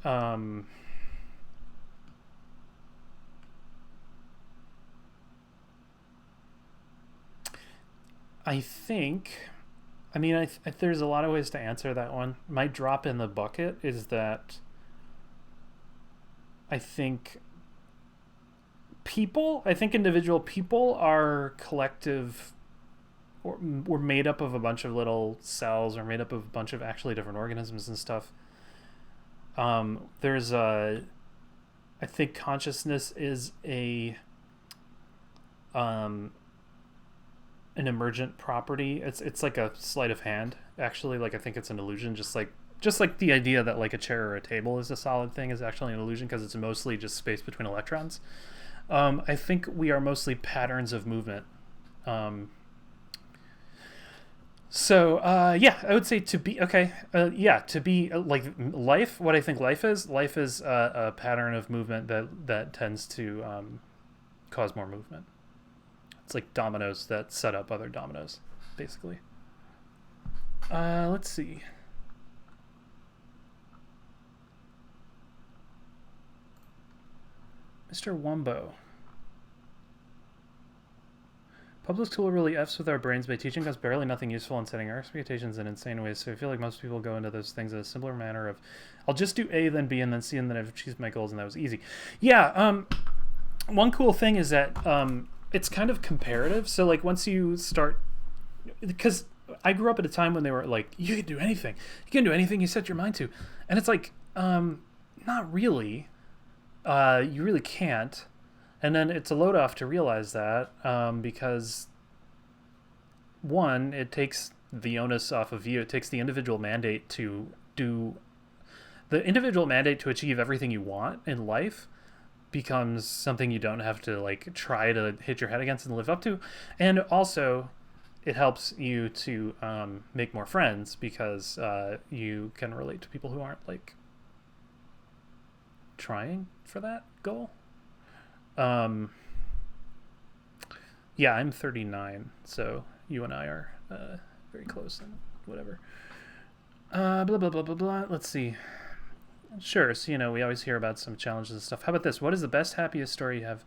there's a lot of ways to answer that one. My drop in the bucket is that I think individual people are collective, or we're made up of a bunch of little cells, or made up of a bunch of actually different organisms and stuff. I think consciousness is an emergent property. It's like a sleight of hand, actually. Like, I think it's an illusion, just like the idea that like a chair or a table is a solid thing is actually an illusion, because it's mostly just space between electrons. I think we are mostly patterns of movement. I would say to be like life. What I think life is a pattern of movement that tends to cause more movement. It's like dominoes that set up other dominoes, basically. Let's see. Mr. Wumbo. Public school really F's with our brains by teaching us barely nothing useful and setting our expectations in insane ways. So I feel like most people go into those things in a simpler manner of, I'll just do A, then B, and then C, and then I've achieved my goals, and that was easy. Yeah, one cool thing is that it's kind of comparative. So like once you start, because I grew up at a time when they were like, you can do anything. You can do anything you set your mind to. And it's like, not really. You really can't. And then it's a load off to realize that, because one, it takes the onus off of you. It takes the individual mandate to achieve everything you want in life becomes something you don't have to like try to hit your head against and live up to. And also it helps you to make more friends, because you can relate to people who aren't like trying for that goal. Yeah, I'm 39, so you and I are very close and whatever. Blah, blah, blah, blah, blah. Let's see. Sure, so, we always hear about some challenges and stuff. How about this? What is the best, happiest story you have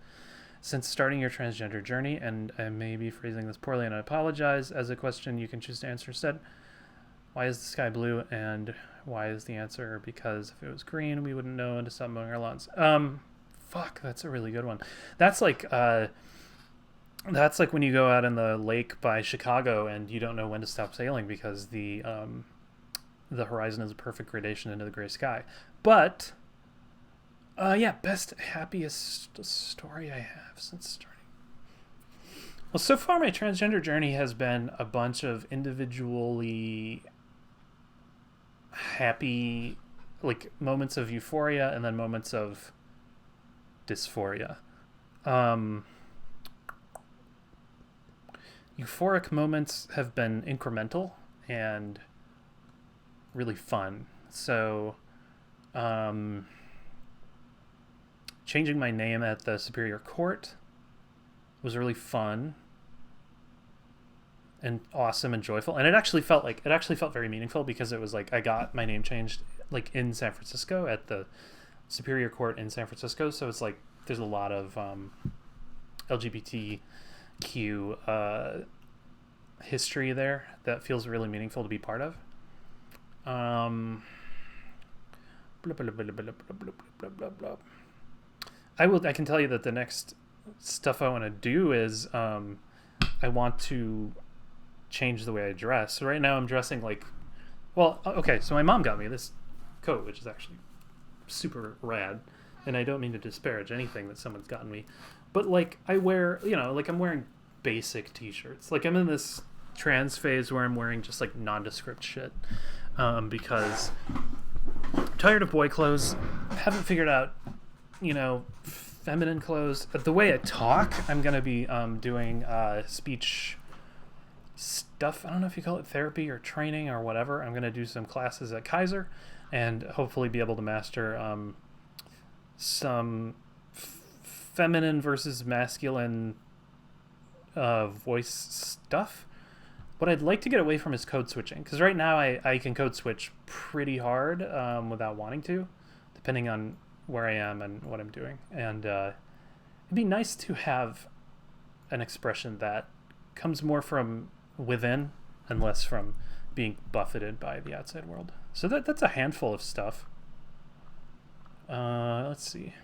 since starting your transgender journey? And I may be phrasing this poorly, and I apologize. As a question you can choose to answer instead. Why is the sky blue? And why is the answer because if it was green, we wouldn't know, and to stop mowing our lawns. Fuck, that's a really good one. That's like when you go out in the lake by Chicago and you don't know when to stop sailing, because the horizon is a perfect gradation into the gray sky. But best, happiest story I have since starting. Well, so far my transgender journey has been a bunch of individually happy, like, moments of euphoria and then moments of dysphoria. Euphoric moments have been incremental and really fun. So changing my name at the Superior Court was really fun and awesome and joyful, and it actually felt very meaningful, because it was like I got my name changed like in San Francisco at the Superior Court in San Francisco. So it's like there's a lot of LGBTQ cue history there that feels really meaningful to be part of. Blah, blah, blah, blah, blah, blah, blah, blah, blah. I can tell you that the next stuff I want to do is I want to change the way I dress. So right now I'm dressing like, well, okay, so my mom got me this coat, which is actually super rad, and I don't mean to disparage anything that someone's gotten me, but like I wear, like I'm wearing basic t-shirts. Like I'm in this trans phase where I'm wearing just like nondescript shit because I'm tired of boy clothes. Haven't figured out, feminine clothes. The way I talk, I'm going to be doing speech stuff. I don't know if you call it therapy or training or whatever. I'm going to do some classes at Kaiser and hopefully be able to master some feminine versus masculine voice stuff. What I'd like to get away from is code switching, because right now I can code switch pretty hard without wanting to, depending on where I am and what I'm doing. And it'd be nice to have an expression that comes more from within and less from being buffeted by the outside world. So that's a handful of stuff. Let's see.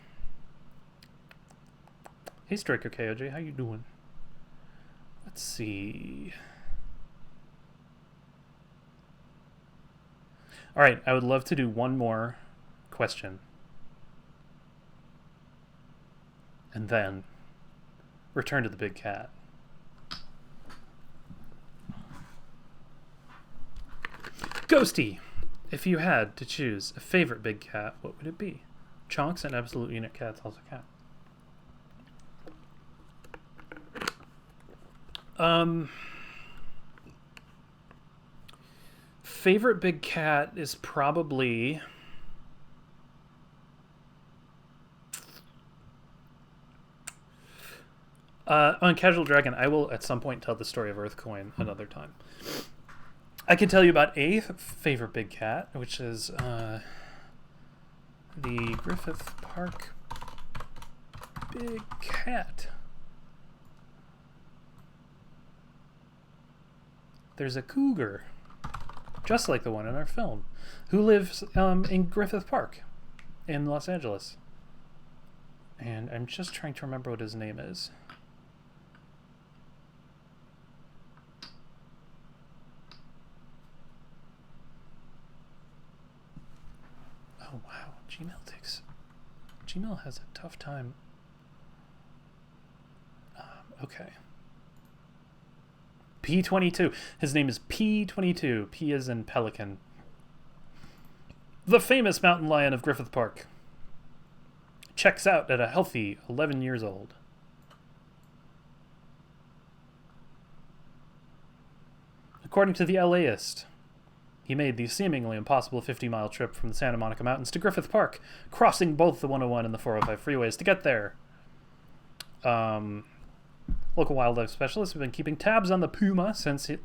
Hey Striker KOJ, how you doing? Let's see. All right, I would love to do one more question. And then return to the big cat. Ghosty, if you had to choose a favorite big cat, what would it be? Chonks and absolute unit cats also count. Favorite big cat is probably on Casual Dragon. I will at some point tell the story of Earthcoin another time. I can tell you about a favorite big cat, which is the Griffith Park big cat. There's a cougar, just like the one in our film, who lives in Griffith Park in Los Angeles. And I'm just trying to remember what his name is. Oh wow, Gmail has a tough time. Okay. P22. His name is P22. P as in pelican. The famous mountain lion of Griffith Park. Checks out at a healthy 11 years old. According to the LAist, he made the seemingly impossible 50-mile trip from the Santa Monica Mountains to Griffith Park, crossing both the 101 and the 405 freeways to get there. Local wildlife specialists have been keeping tabs on the puma since his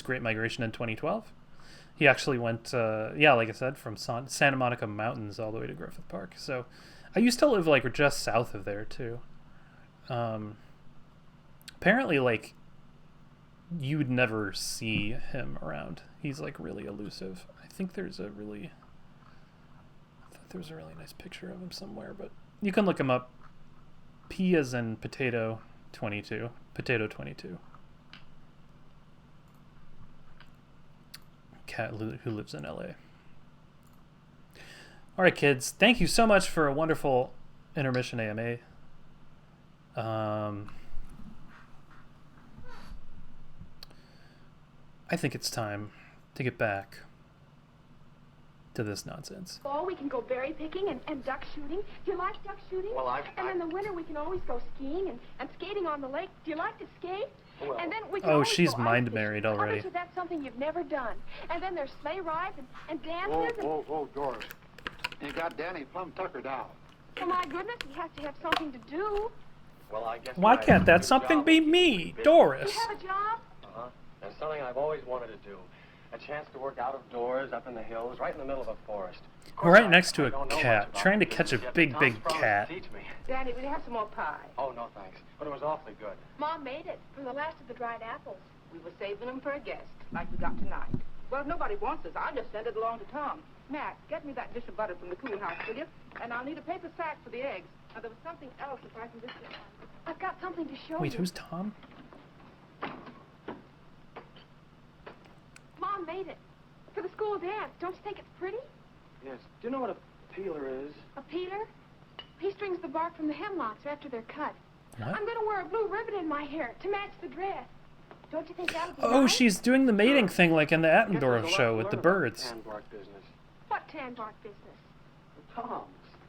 great migration in 2012. He actually went, like I said, from Santa Monica Mountains all the way to Griffith Park. So I used to live like just south of there too. Apparently, like, you would never see him around. He's like really elusive. I think there's a really nice picture of him somewhere, but you can look him up. P as in potato 22. Potato 22. Cat who lives in LA. Alright kids, thank you so much for a wonderful intermission AMA. I think it's time to get back to this nonsense. Fall, we can go berry picking and duck shooting. Do you like duck shooting? Well, And in the winter, we can always go skiing and skating on the lake. Do you like to skate? Well, and then we can oh, always she's go mind ice married fishing. already. I bet you that's something you've never done. And then there's sleigh rides and dances. Whoa, Doris. You got Danny plumb tuckered out. Oh, my goodness, he has to have something to do. well, I guess. Why can't that something be me, Doris? You have a job? That's something I've always wanted to do. A chance to work out of doors, up in the hills, right in the middle of a forest. We're right next to I a don't know much cat, about trying to business catch a yet, but big, Tom's big promised cat. to teach me. Daddy, will you have some more pie? Oh, no thanks. But it was awfully good. Mom made it from the last of the dried apples. We were saving them for a guest, like we got tonight. Well, if nobody wants us, I'll just send it along to Tom. Matt, get me that dish of butter from the cool house, will you? And I'll need a paper sack for the eggs. Now, there was something else if I can just get one. I've got something to show Wait, you. who's Tom? Mom made it for the school dance. Don't you think it's pretty? Yes. Do you know what a peeler is? A peeler? He strings the bark from the hemlocks after they're cut. What? I'm going to wear a blue ribbon in my hair to match the dress. Don't you think that'll be Oh, nice? she's doing the mating thing like in the Guess Attendorf there's a lot show to with the learn about birds. tan bark business. What tan bark business? Tom's.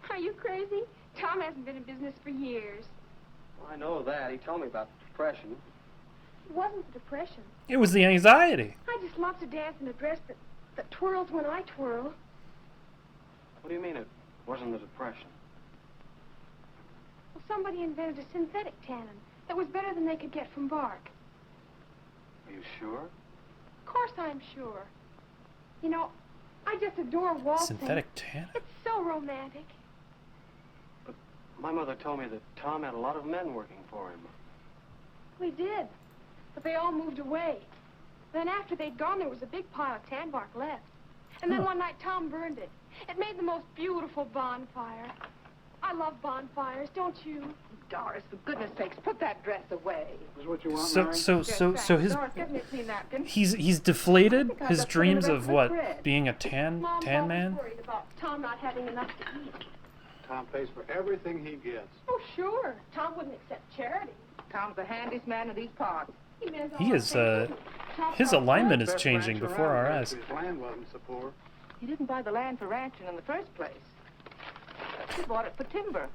Are you crazy? Tom hasn't been in business for years. Well, I know that. He told me about the depression. It wasn't the depression. It was the anxiety. I just love to dance in a dress that twirls when I twirl. What do you mean it wasn't the depression? Well, somebody invented a synthetic tannin that was better than they could get from bark. Are you sure? Of course I'm sure. You know, I just adore waltzing. Synthetic tan? It's so romantic. But my mother told me that Tom had a lot of men working for him. We did, but they all moved away. Then after they'd gone, there was a big pile of tan bark left. And then one night, Tom burned it. It made the most beautiful bonfire. I love bonfires, don't you? Doris, for goodness sakes, put that dress away. Is what you want, So Mary? so his Doris, get me a clean napkin. he's deflated I his got dreams plenty of of what, bread. being a tan Mom's tan always man. worried about Tom not having enough to eat. Tom pays for everything he gets. Oh, sure. Tom wouldn't accept charity. Tom's the handiest man in these parts. He meant He all is the things. Tom his felt alignment is Best changing ranch before around our here, eyes. if His land wasn't so poor. He didn't buy the land for ranching in the first place. He bought it for timber.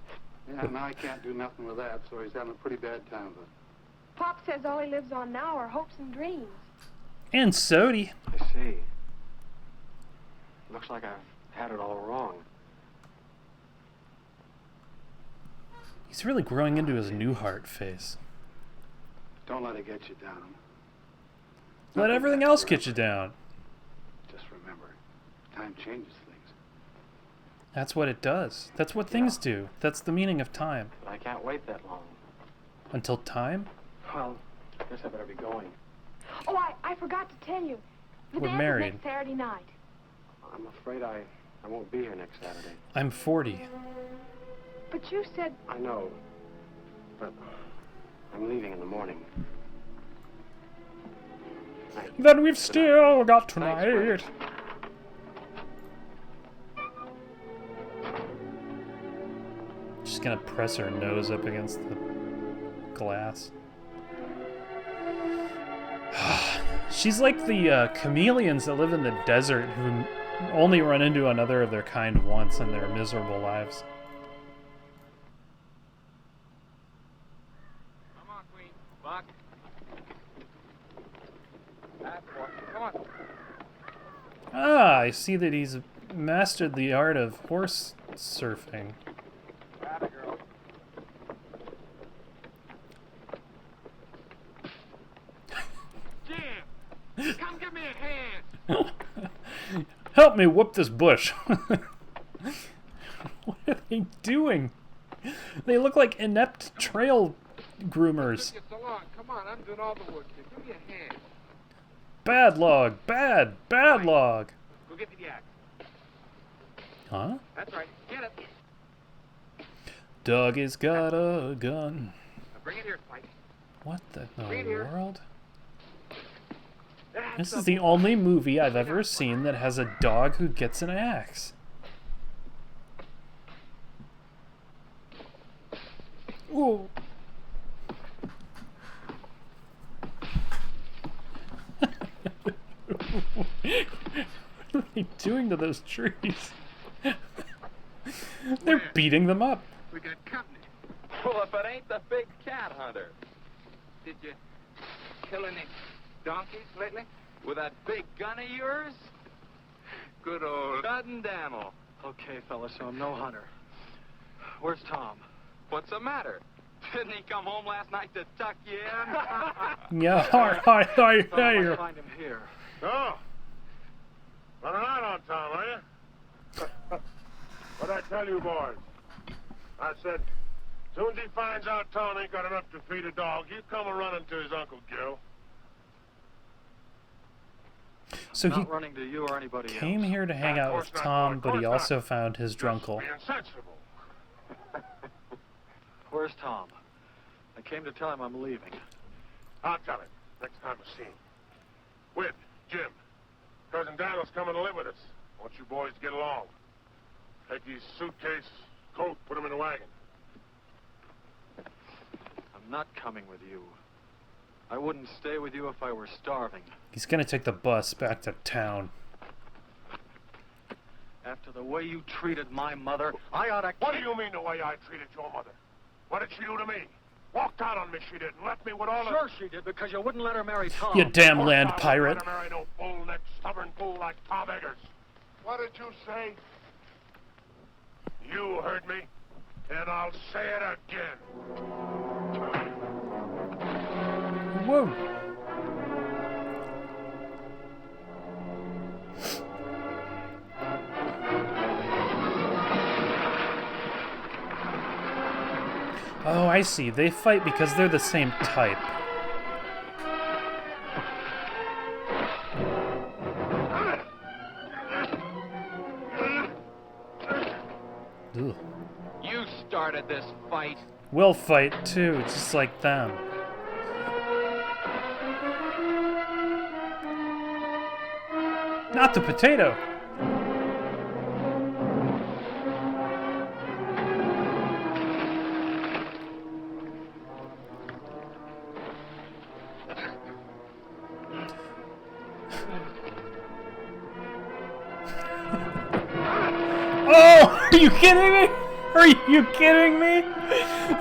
Yeah, now he can't do nothing with that, so he's having a pretty bad time of it. Pop says all he lives on now are hopes and dreams. And Sody. I see. Looks like I've had it all wrong. He's really growing into his Newhart face. Don't let it get you down. Let Nothing everything lasts else get you forever. down. Just remember, time changes things. That's what it does. That's what things do. That's the meaning of time. But I can't wait that long. Until time? Well, I guess I better be going. Oh, I forgot to tell you. The We're dance is married. next Saturday night. I'm afraid I won't be here next Saturday. I'm 40. But you said... I know. But I'm leaving in the morning. Then we've still got Thanks, tonight. Fred. She's gonna press her nose up against the glass. She's like the chameleons that live in the desert who only run into another of their kind once in their miserable lives. Come on, Queen. Buck. That's what. Come on. Ah, I see that he's mastered the art of horse surfing. Atta girl. Jim! Come give me a hand! Help me whoop this bush. What are they doing? They look like inept trail groomers. Took you so long. Come on, I'm doing all the work here. Give me a hand. Bad log. Bad log. Go get the axe. Huh? That's right. Get it. Doggy's got a gun. Now bring it here, Spike. What the Right here. world? That's This the is the only movie I've ever seen that has a dog who gets an axe. Ooh. What are they doing to those trees? They're Where? beating them up. We got company. Well, if it ain't the big cat hunter Did you kill any donkeys lately? with that big gun of yours, Good old... Dud and Daniel. Okay, fella, so I'm no hunter. Where's Tom? What's the matter? Didn't he come home last night to tuck you in? Yeah, hi, Thought I might hi. find him here. Oh, What'd I tell you, boys? I said, soon as he finds out Tom ain't got enough to feed a dog, he'll come a-running to his Uncle Gil. So Not he running to you or anybody came else. here to hang out with Tom, but he also found his drunkle. Being sensible. Where's Tom? I came to tell him I'm leaving. I'll tell him next time I see him. Whit, Jim, Cousin Daniel's coming to live with us. Want you boys to get along. Take his suitcase, coat, put him in the wagon. I'm not coming with you. I wouldn't stay with you if I were starving. He's gonna take the bus back to town. After the way you treated my mother, I ought to... What do you mean the way I treated your mother? What did she do to me? Walked out on me, she did, and left me with all Sure she did, because you wouldn't let her marry Tom. You damn land I pirate. wouldn't let her marry no bull-necked, stubborn fool like Tom Eggers. What did you say? You heard me, and I'll say it again. Whoa. Oh, I see. They fight because they're the same type. Ugh. You started this fight. We'll fight too, just like them. Not the potato! Oh! Are you kidding me? Are you kidding me?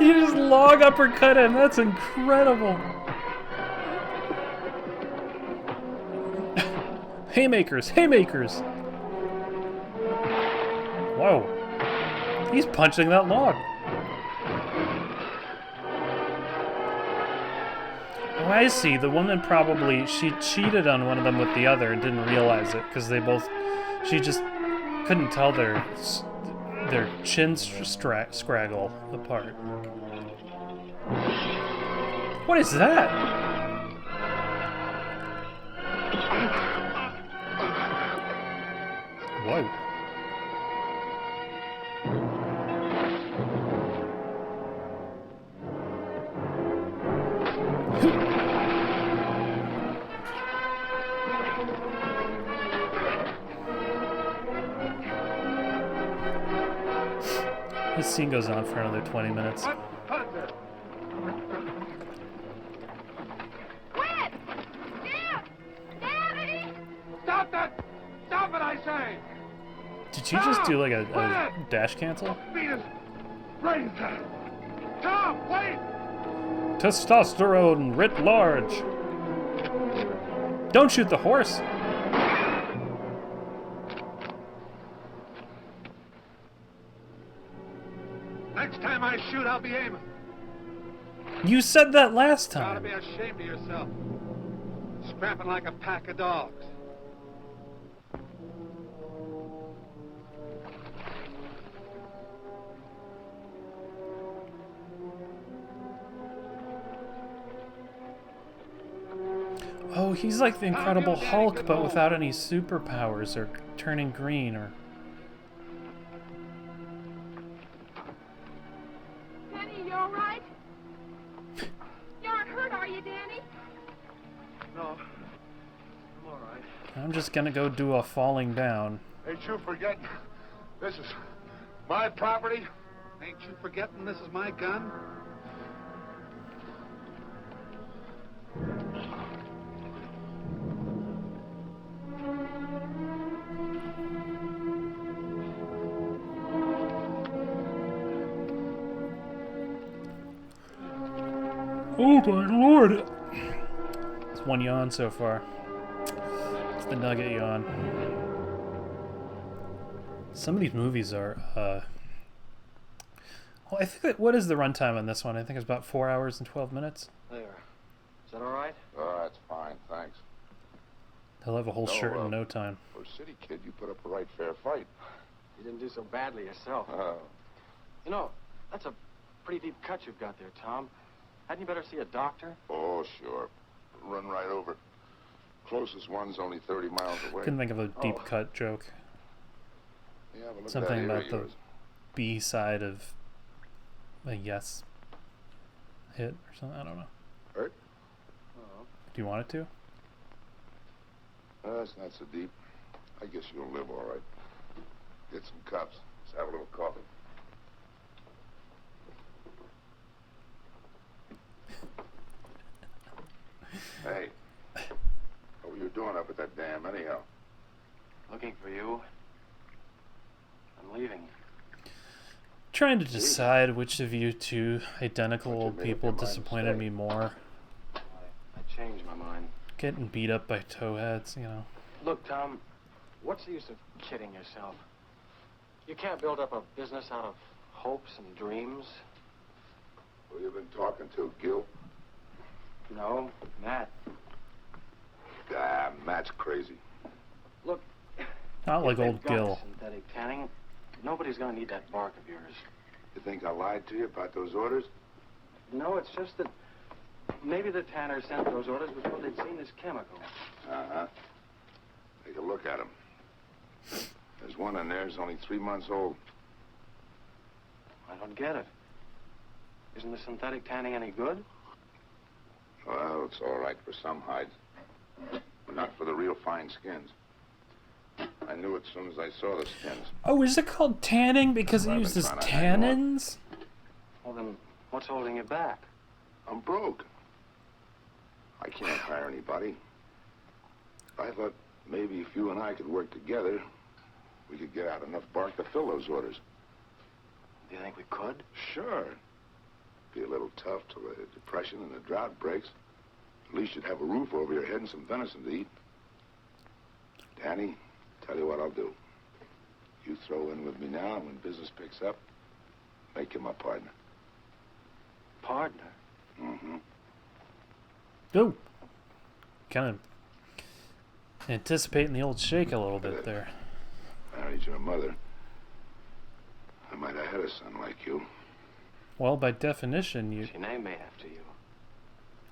You just log uppercut him. That's incredible. Haymakers, haymakers. Whoa. He's punching that log. Oh, I see. The woman probably, she cheated on one of them with the other and didn't realize it because they both, she just couldn't tell their chins scraggle apart. What is that? Whoa. This scene goes on for another 20 minutes. What? Quit! Dad! Daddy! Stop that! Stop it, I say! Did you just do like a dash cancel? Beat his brains out. Tom, wait! Testosterone writ large. Don't shoot the horse. Next time I shoot, I'll be aiming. You said that last You ought to time. be ashamed of yourself. Scrapping like a pack of dogs. Oh, he's like the Incredible Hulk, but without any superpowers or turning green or... Danny, you all right? You aren't hurt, are you, Danny? No. I'm all right. I'm just gonna go do a falling down. Ain't you forgetting? This is my property. Ain't you forgetting this is my gun? Oh my lord! It's one yawn so far. It's the Nugget yawn. Some of these movies are, well, I think that, what is the runtime on this one? I think it's about 4 hours and 12 minutes. There. Is that all right? Oh, that's fine, thanks. They'll have a whole No, shirt in no time. For a city kid, you put up a right fair fight. You didn't do so badly yourself. Oh. You know, that's a pretty deep cut you've got there, Tom. Hadn't you better see a doctor? Oh, sure. Run right over. Closest one's only 30 miles away. Couldn't think of a deep cut joke. Yeah, but look Something at that ear about of the yours. B side of a Yes hit or something. I don't know. Hurt? Oh. Do you want it to? It's not so deep. I guess you'll live all right. Get some cups. Let's have a little coffee. Hey, what were you doing up at that dam anyhow? Looking for you. I'm leaving. Trying to decide which of you two identical But you old made up people your mind to disappointed stay. me more. I changed my mind. Getting beat up by towheads, you know. Look, Tom, what's the use of kidding yourself? You can't build up a business out of hopes and dreams. Who you been talking to, Gil? No, Matt. Ah, Matt's crazy. Look, Not if like they've old got Gil. synthetic tanning, nobody's gonna need that bark of yours. You think I lied to you about those orders? No, it's just that maybe the tanner sent those orders before they'd seen this chemical. Uh-huh. Take a look at them. There's one in there who's only 3 months old. I don't get it. Isn't the synthetic tanning any good? Well, it's all right for some hides, but not for the real fine skins. I knew it as soon as I saw the skins. Oh, is it called tanning because it I've been uses trying to hang on. tannins? Well, then what's holding you back? I'm broke. I can't hire anybody. I thought maybe if you and I could work together, we could get out enough bark to fill those orders. Do you think we could? Sure. Be a little tough till the depression and the drought breaks. At least you'd have a roof over your head and some venison to eat. Danny, tell you what I'll do. You throw in with me now, and when business picks up, make you my partner. Partner? Mm-hmm. Oh. Kind of anticipating the old shake a little bit there. Married your mother. I might have had a son like you. Well, by definition, you... She named me after you.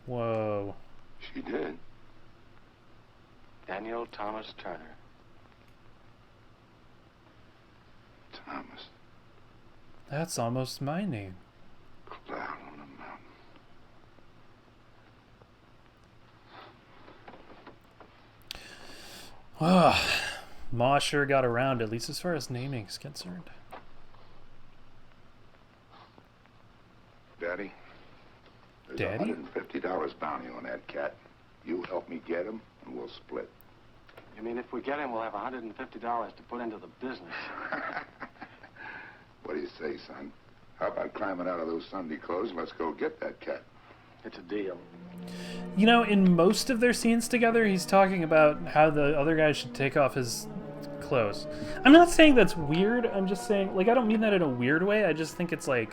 Whoa. She did. Daniel Thomas Turner. Thomas. That's almost my name. Cloud on a mountain. Ma sure got around, at least as far as naming is concerned. Daddy? There's Daddy? $150 bounty on that cat. You help me get him, and we'll split. You mean if we get him, we'll have $150 to put into the business? What do you say, son? How about climbing out of those Sunday clothes and let's go get that cat? It's a deal. You know, in most of their scenes together, he's talking about how the other guy should take off his clothes. I'm not saying that's weird. I'm just saying, like, I don't mean that in a weird way. I just think it's like,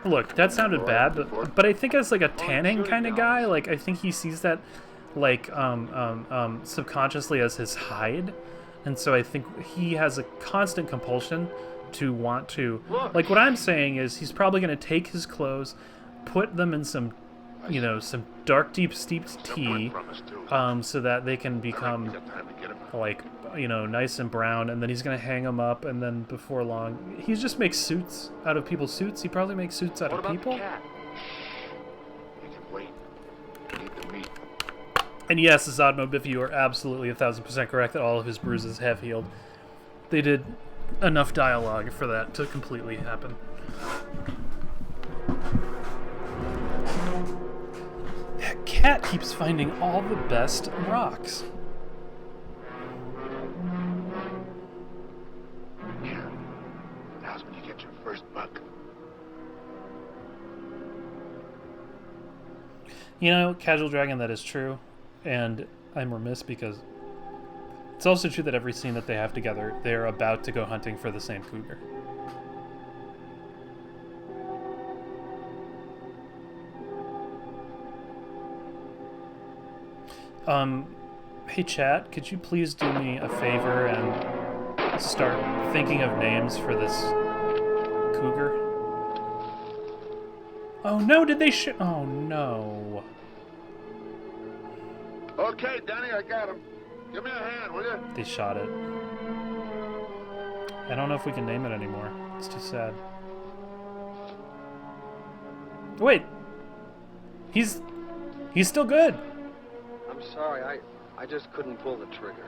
look, that sounded bad, but I think as like a tanning kind of guy, like I think he sees that like subconsciously as his hide, and so I think he has a constant compulsion to want to, like, what I'm saying is he's probably going to take his clothes, put them in some, you know, some dark, deep steeped tea, so that they can become like, you know, nice and brown, and then he's going to hang them up, and then before long he just makes suits out of people's suits. He probably makes suits out of people. You can wait. Eat the meat. And yes, Zodmo Biffy, you are absolutely 1,000% correct that all of his bruises have healed. They did enough dialogue for that to completely happen. That cat keeps finding all the best rocks. Here. Now's when you get your first buck. You know, Casual Dragon, that is true. And I'm remiss because it's also true that every scene that they have together, they're about to go hunting for the same cougar. Hey chat, could you please do me a favor and start thinking of names for this cougar? Oh no, did they oh no. Okay, Danny, I got him. Give me a hand, will you? They shot it. I don't know if we can name it anymore. It's too sad. Wait. He's still good. I'm sorry, I just couldn't pull the trigger.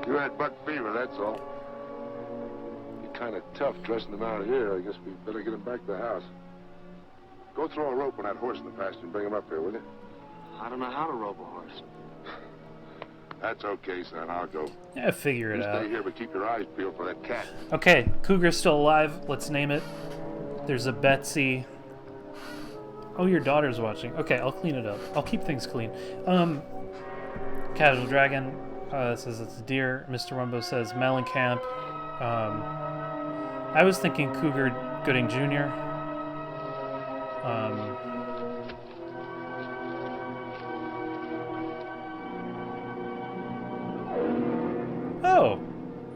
You had buck fever, that's all. You're kind of tough dressing him out here. I guess we better get him back to the house. Go throw a rope on that horse in the pasture and bring him up here, will you? I don't know how to rope a horse. That's okay, son. I'll go. Yeah, figure it You out. stay here, but keep your eyes peeled for that cat. Okay, cougar's still alive. Let's name it. There's a Betsy. Oh, your daughter's watching. Okay, I'll clean it up. I'll keep things clean. Casual Dragon says it's a deer. Mr. Rumbo says Mellencamp. I was thinking Cougar Gooding Jr. Oh,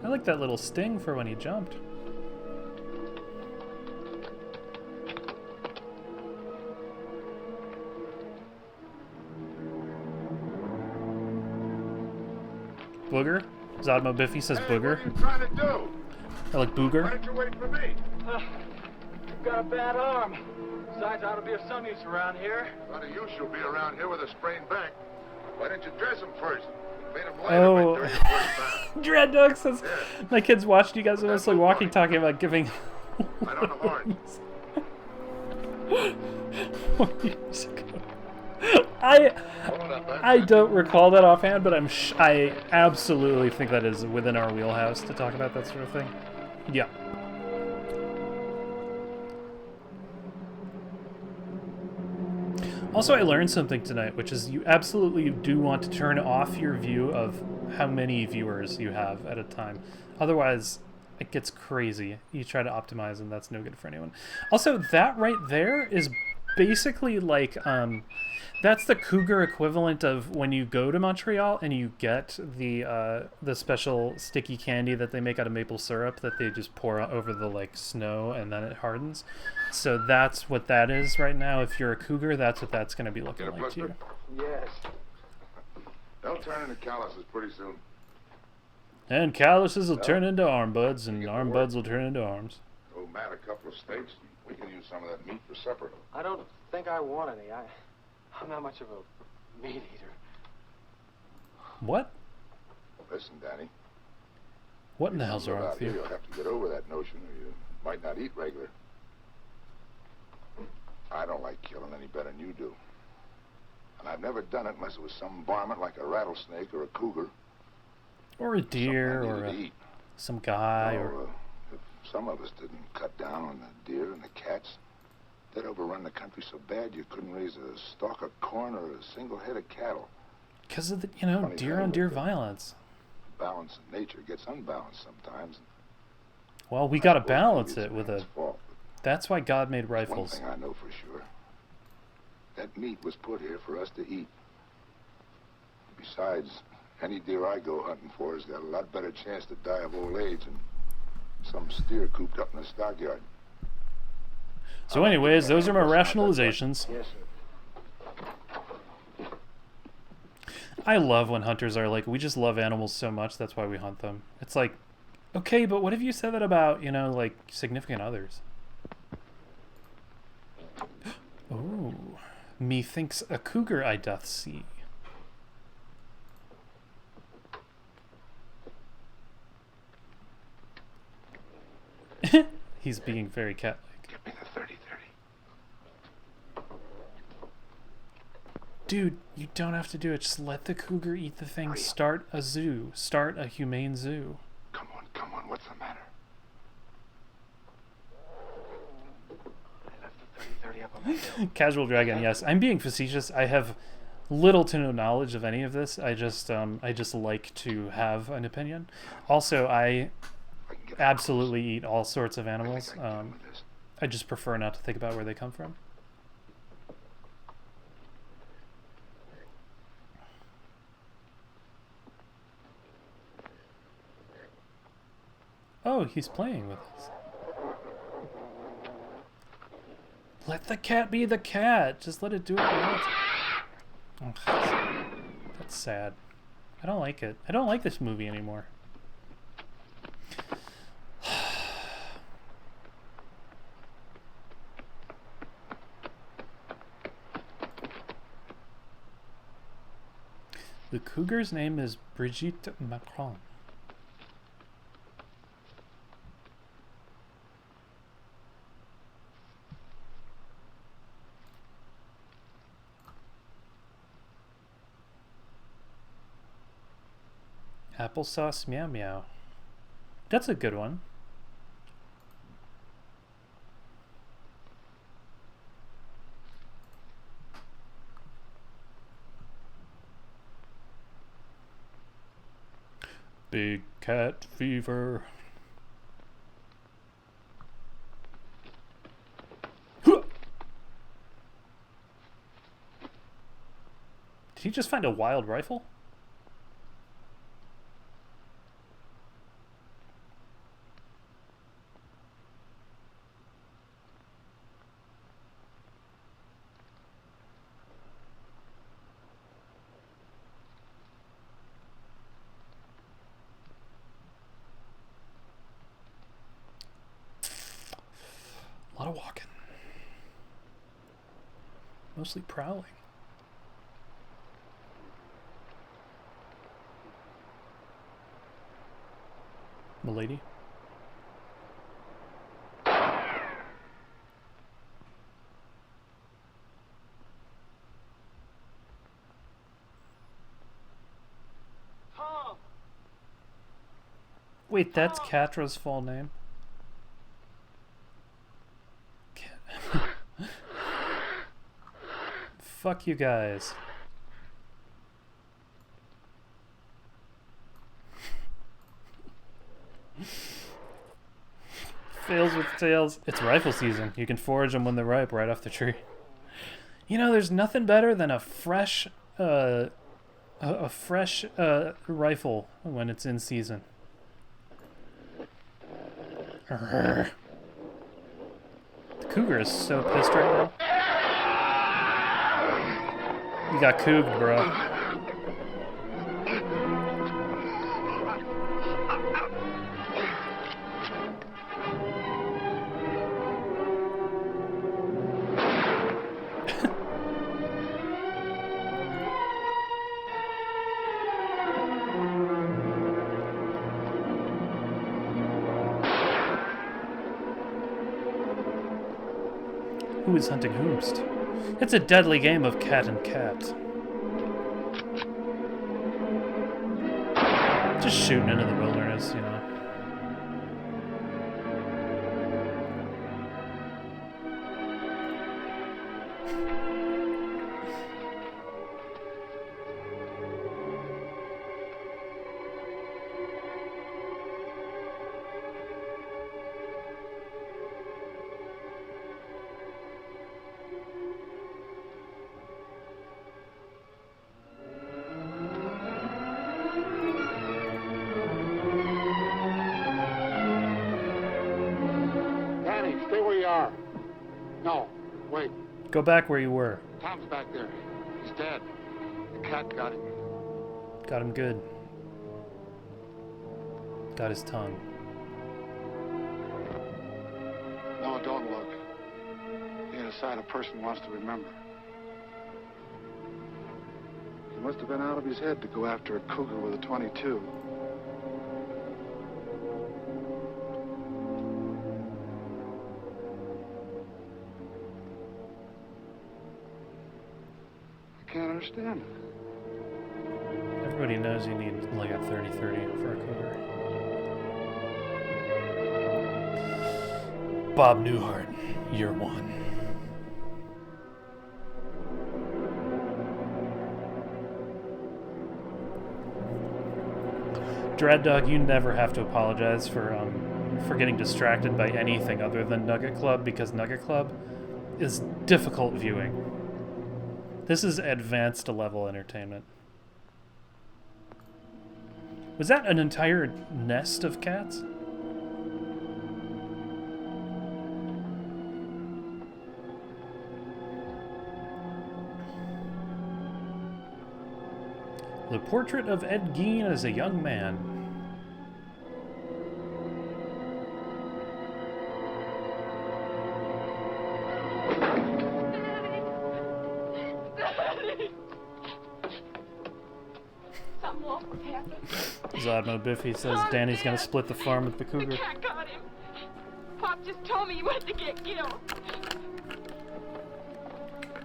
I like that little sting for when he jumped. Booger? Zodmo Biffy says booger. What are you trying to do? I like booger. Why don't you wait for me? You've got a bad arm. Besides, I ought to be of some use around here. None of you shall be around here with a sprained back. Why didn't you dress him first? Made him lighter Oh. by 30 or 40 pounds. Dread Dog says, my kids watched you guys But mostly that's walking, no talking about giving Right on the horn. 4 years ago. I don't recall that offhand, but I absolutely think that is within our wheelhouse to talk about that sort of thing. Yeah. Also, I learned something tonight, which is you absolutely do want to turn off your view of how many viewers you have at a time. Otherwise, it gets crazy. You try to optimize, and that's no good for anyone. Also, that right there is basically like that's the cougar equivalent of when you go to Montreal and you get the special sticky candy that they make out of maple syrup that they just pour over the like snow and then it hardens. So that's what that is right now. If you're a cougar, that's what that's going to be looking Get a like to you. blister? Yes. They'll turn into calluses pretty soon. And calluses will turn into arm buds, and arm buds will turn into arms. Oh, man, a couple of steaks. We can use some of that meat for supper. I don't think I want any. I'm not much of a meat eater. What? Listen, Danny. What in the hell's wrong with you? You'll have to get over that notion, or you might not eat regular. I don't like killing any better than you do. And I've never done it unless it was some varmint like a rattlesnake or a cougar. Or a deer, or some guy, or... if some of us didn't cut down on the deer and the cats, they'd overrun the country so bad you couldn't raise a stalk of corn or a single head of cattle. Because of the, you know, deer on deer violence. Balance in nature gets unbalanced sometimes. Well, we gotta balance it with a... That's why God made rifles. One thing I know for sure. That meat was put here for us to eat. Besides, any deer I go hunting for has got a lot better chance to die of old age than some steer cooped up in a stockyard. So anyways, those are my rationalizations. Yes, sir. I love when hunters are like, we just love animals so much, that's why we hunt them. It's like, okay, but what if you said that about, you know, like, significant others? Oh, methinks a cougar I doth see. He's being very cat-like. Give me the 30-30. Dude, you don't have to do it. Just let the cougar eat the thing. Start a zoo. Start a humane zoo. Come on, what's the matter? I left the 30-30 up on my hill. Casual Dragon, yes. I'm being facetious. I have little to no knowledge of any of this. I just like to have an opinion. Also, I absolutely eat all sorts of animals. I just prefer not to think about where they come from. Oh, he's playing with us. Let the cat be the cat. Just let it do what it wants. Oh, that's sad. I don't like it. I don't like this movie anymore. The cougar's name is Brigitte Macron. Applesauce meow meow. That's a good one. Big cat fever. Did he just find a wild rifle? A lot of walking. Mostly prowling. Milady? Tom! Wait, that's Catra's full name? Fuck you guys. Fails with tails. It's rifle season. You can forage them when they're ripe right off the tree. You know, there's nothing better than a fresh rifle when it's in season. The cougar is so pissed right now. You got couged, bro. Who is hunting whomst? It's a deadly game of cat and cat. Just shooting into the wilderness, you know. No, wait. Go back where you were. Tom's back there. He's dead. The cat got him. Got him good. Got his tongue. No, don't look. He had a side a person wants to remember. He must have been out of his head to go after a cougar with a .22. I can't understand it. Everybody knows you need like a 30-30 for a cougar. Bob Newhart, year one. Dread Dog, you never have to apologize for getting distracted by anything other than Nugget Club, because Nugget Club is difficult viewing. This is advanced level entertainment. Was that an entire nest of cats? The portrait of Ed Gein as a young man. Something awful happened. Zodmo Biffy says Danny's gonna split the farm with the cougar. The cat got him. Pop just told me you had to get killed.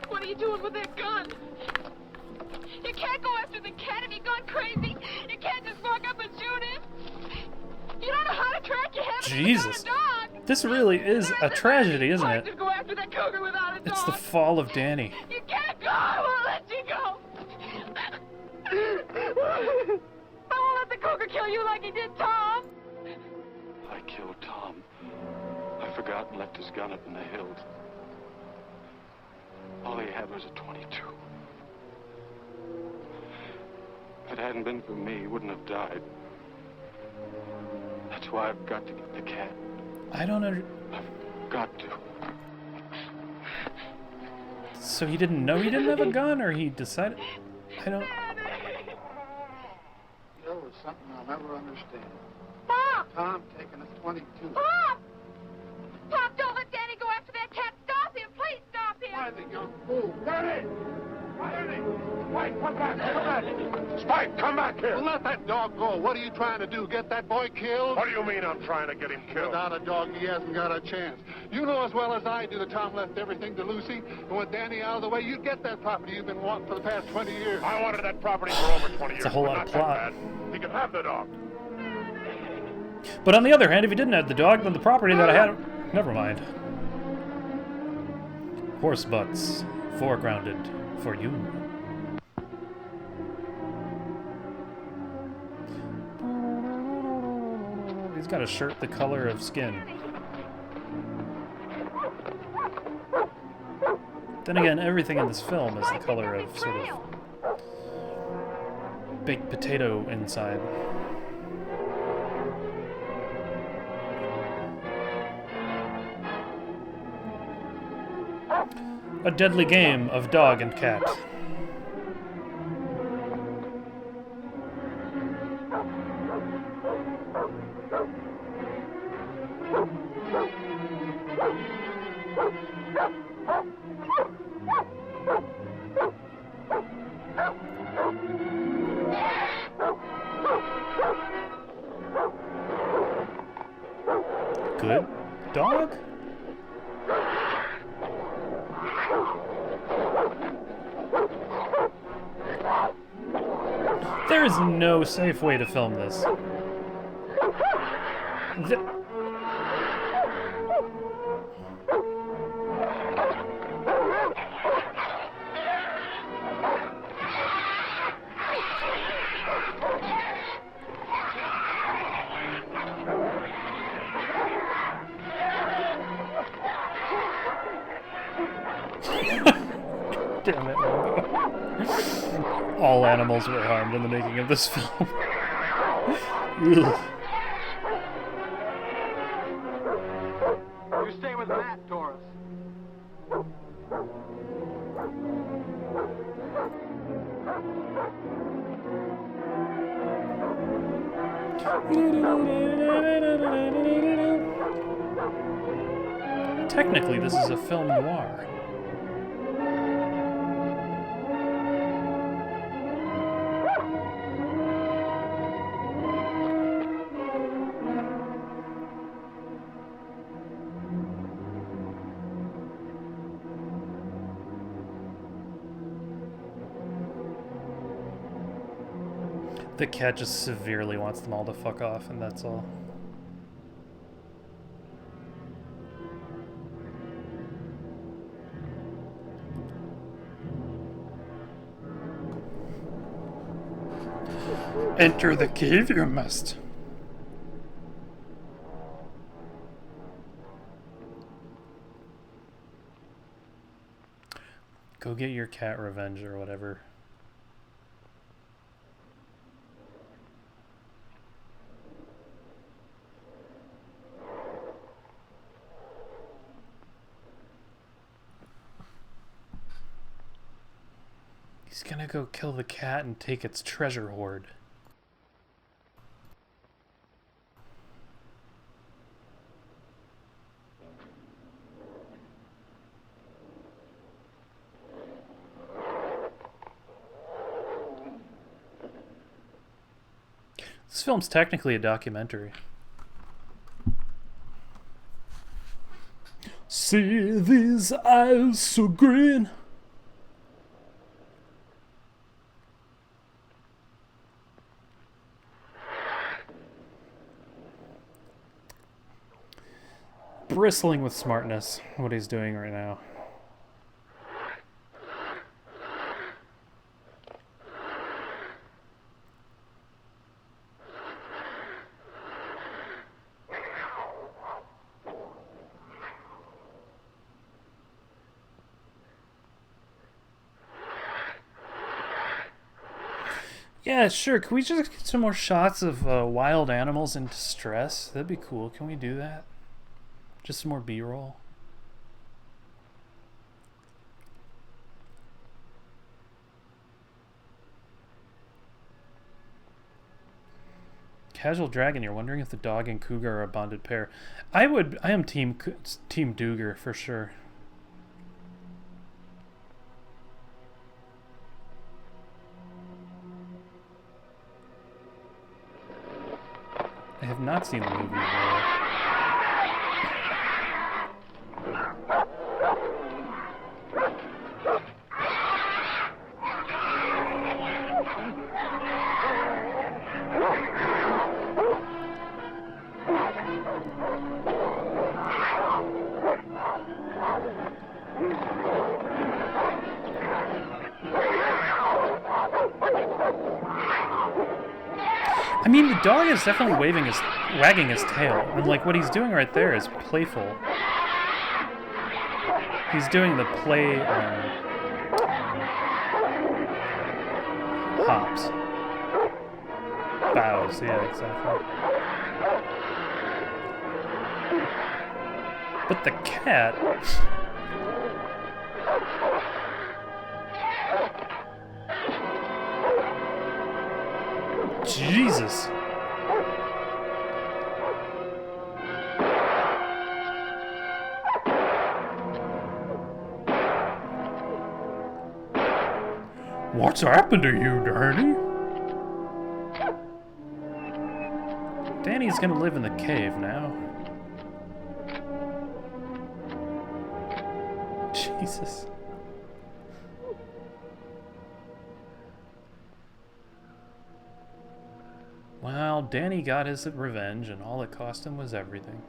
What are you doing with that gun? You can't go after the cat. Have you gone crazy? You can't just walk up and shoot him. You don't know how to track. You haven't Jesus. got a dog. This really is a tragedy, isn't Hard it? to go after that cougar without a dog. It's the fall of Danny. You can't go. I won't let you go. I won't let the cougar kill you like he did Tom. I killed Tom. I forgot and left his gun up in the hills. All he had was a .22. If it hadn't been for me, he wouldn't have died. That's why I've got to get the cat. I don't know. I've got to. So he didn't know he didn't have a gun, or he decided? I don't. There was something I'll never understand. Pop! Tom taking a 22. Pop! Pop, don't let Danny go after that cat. Stop him. Please stop him. Why, the young fool? Danny! Danny! Spike, come back! Come back! Spike, come back here! Let that dog go. What are you trying to do? Get that boy killed? What do you mean I'm trying to get him killed? Without a dog, he hasn't got a chance. You know as well as I do that Tom left everything to Lucy. And with Danny out of the way, you'd get that property you've been wanting for the past 20 years. I wanted that property for over 20 years. a whole but lot of not that plot. bad. He can have the dog. But on the other hand, if he didn't have the dog, then the property that I had. Never mind. Horse butts, foregrounded for you. He's got a shirt the color of skin. Then again, everything in this film is the color of sort of baked potato inside. A deadly game of dog and cat. Good dog? There is no safe way to film this. Damn it, Rambo. All animals were harmed in the making of this film. Ugh. You stay with Matt, Doris. Technically, this is a film noir. The cat just severely wants them all to fuck off, and that's all. Enter the cave you must. Go get your cat revenge or whatever. He's gonna go kill the cat and take its treasure hoard. This film's technically a documentary. See these eyes so green. Bristling with smartness, what he's doing right now. Yeah, sure. Can we just get some more shots of wild animals in distress? That'd be cool. Can we do that? Just some more B-roll. Casual Dragon, you're wondering if the dog and cougar are a bonded pair. I am team Duger for sure. I have not seen the movie. I mean, the dog is definitely wagging his tail, and like what he's doing right there is playful. He's doing the play hops, bows. Yeah, exactly. But the cat. Jesus. What's happened to you, Danny? Danny's gonna live in the cave now. Jesus. Well, Danny got his revenge, and all it cost him was everything.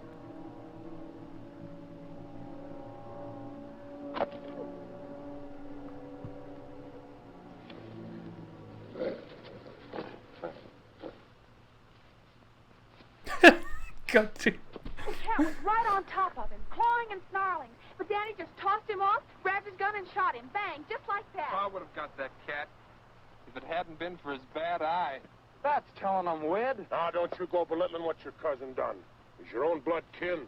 Got to. The cat was right on top of him, clawing and snarling. But Danny just tossed him off, grabbed his gun, and shot him. Bang, just like that. I would have got that cat if it hadn't been for his bad eye. That's telling them, Wid. Now, don't you go belittling what your cousin done. He's your own blood kin.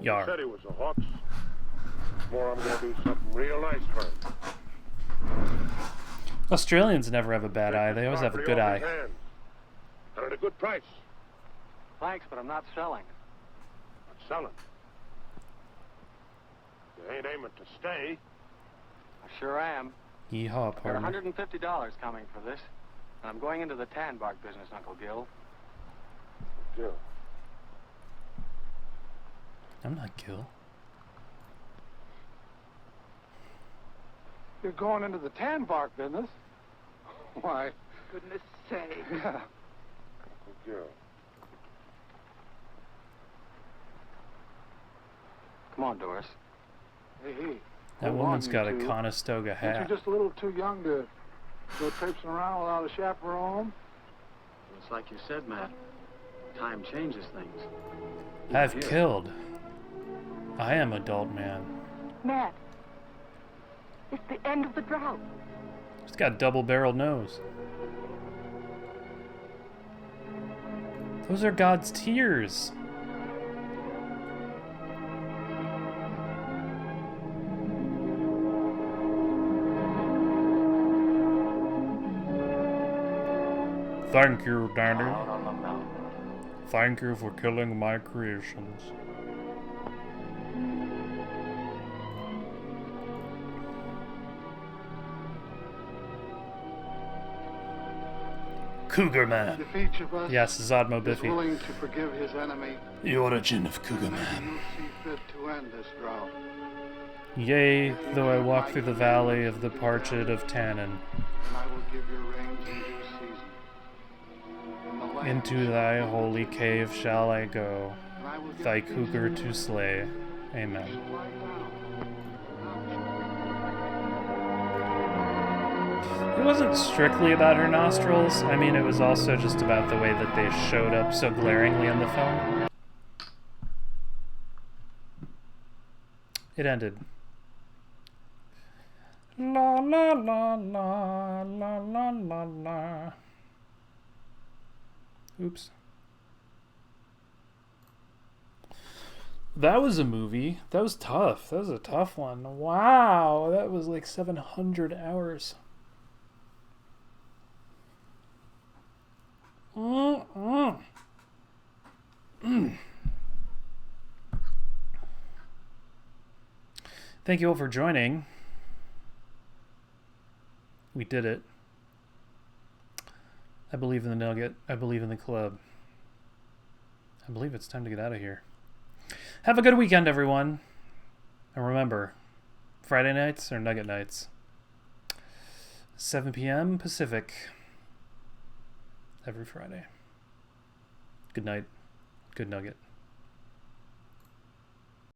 Yar. He said he was a Hawks. More, I'm going to do something real nice for him. Australians never have a bad eye. They always have a good eye. And at a good price. Thanks, but I'm not selling. Not selling. You ain't aiming to stay. I sure am. Yeehaw, Got partner. $150 coming for this. And I'm going into the tan bark business, Uncle Gil. Gil. I'm not Gil. You're going into the tan bark business? Why? Goodness sake. Yeah. Uncle Gil. Come on, Doris. Hey, That hold woman's on, got you a two. Conestoga Ain't hat. you just a little too young to go traipsing around without a chaperone? It's like you said, Matt. Time changes things. I've Here. killed. I am adult man. Matt, it's the end of the drought. He's got a double-barreled nose. Those are God's tears. Thank you, Danny. Out on the mountain. Thank you for killing my creations. Cougar Man. If each of us Yes, Zodmo is Biffy. willing to forgive his enemy, The origin of Cougar maybe Man. you'll see fit to end this drought. Yea, though I walk through the valley of the parched of Tannin, And I will give your rains in due season. And the land into thy holy cave shall I go, and I will give thy peace cougar to slay. to Amen. lie down. It wasn't strictly about her nostrils. I mean, it was also just about the way that they showed up so glaringly in the film. It ended. La la la la la la la la. Oops. That was a movie. That was tough. That was a tough one. Wow, that was like 700 hours. Thank you all for joining. We did it. I believe in the Nugget. I believe in the club. I believe it's time to get out of here. Have a good weekend, everyone. And remember, Friday nights are Nugget nights. 7 p.m. Pacific. Every Friday. Good night. Good Nugget.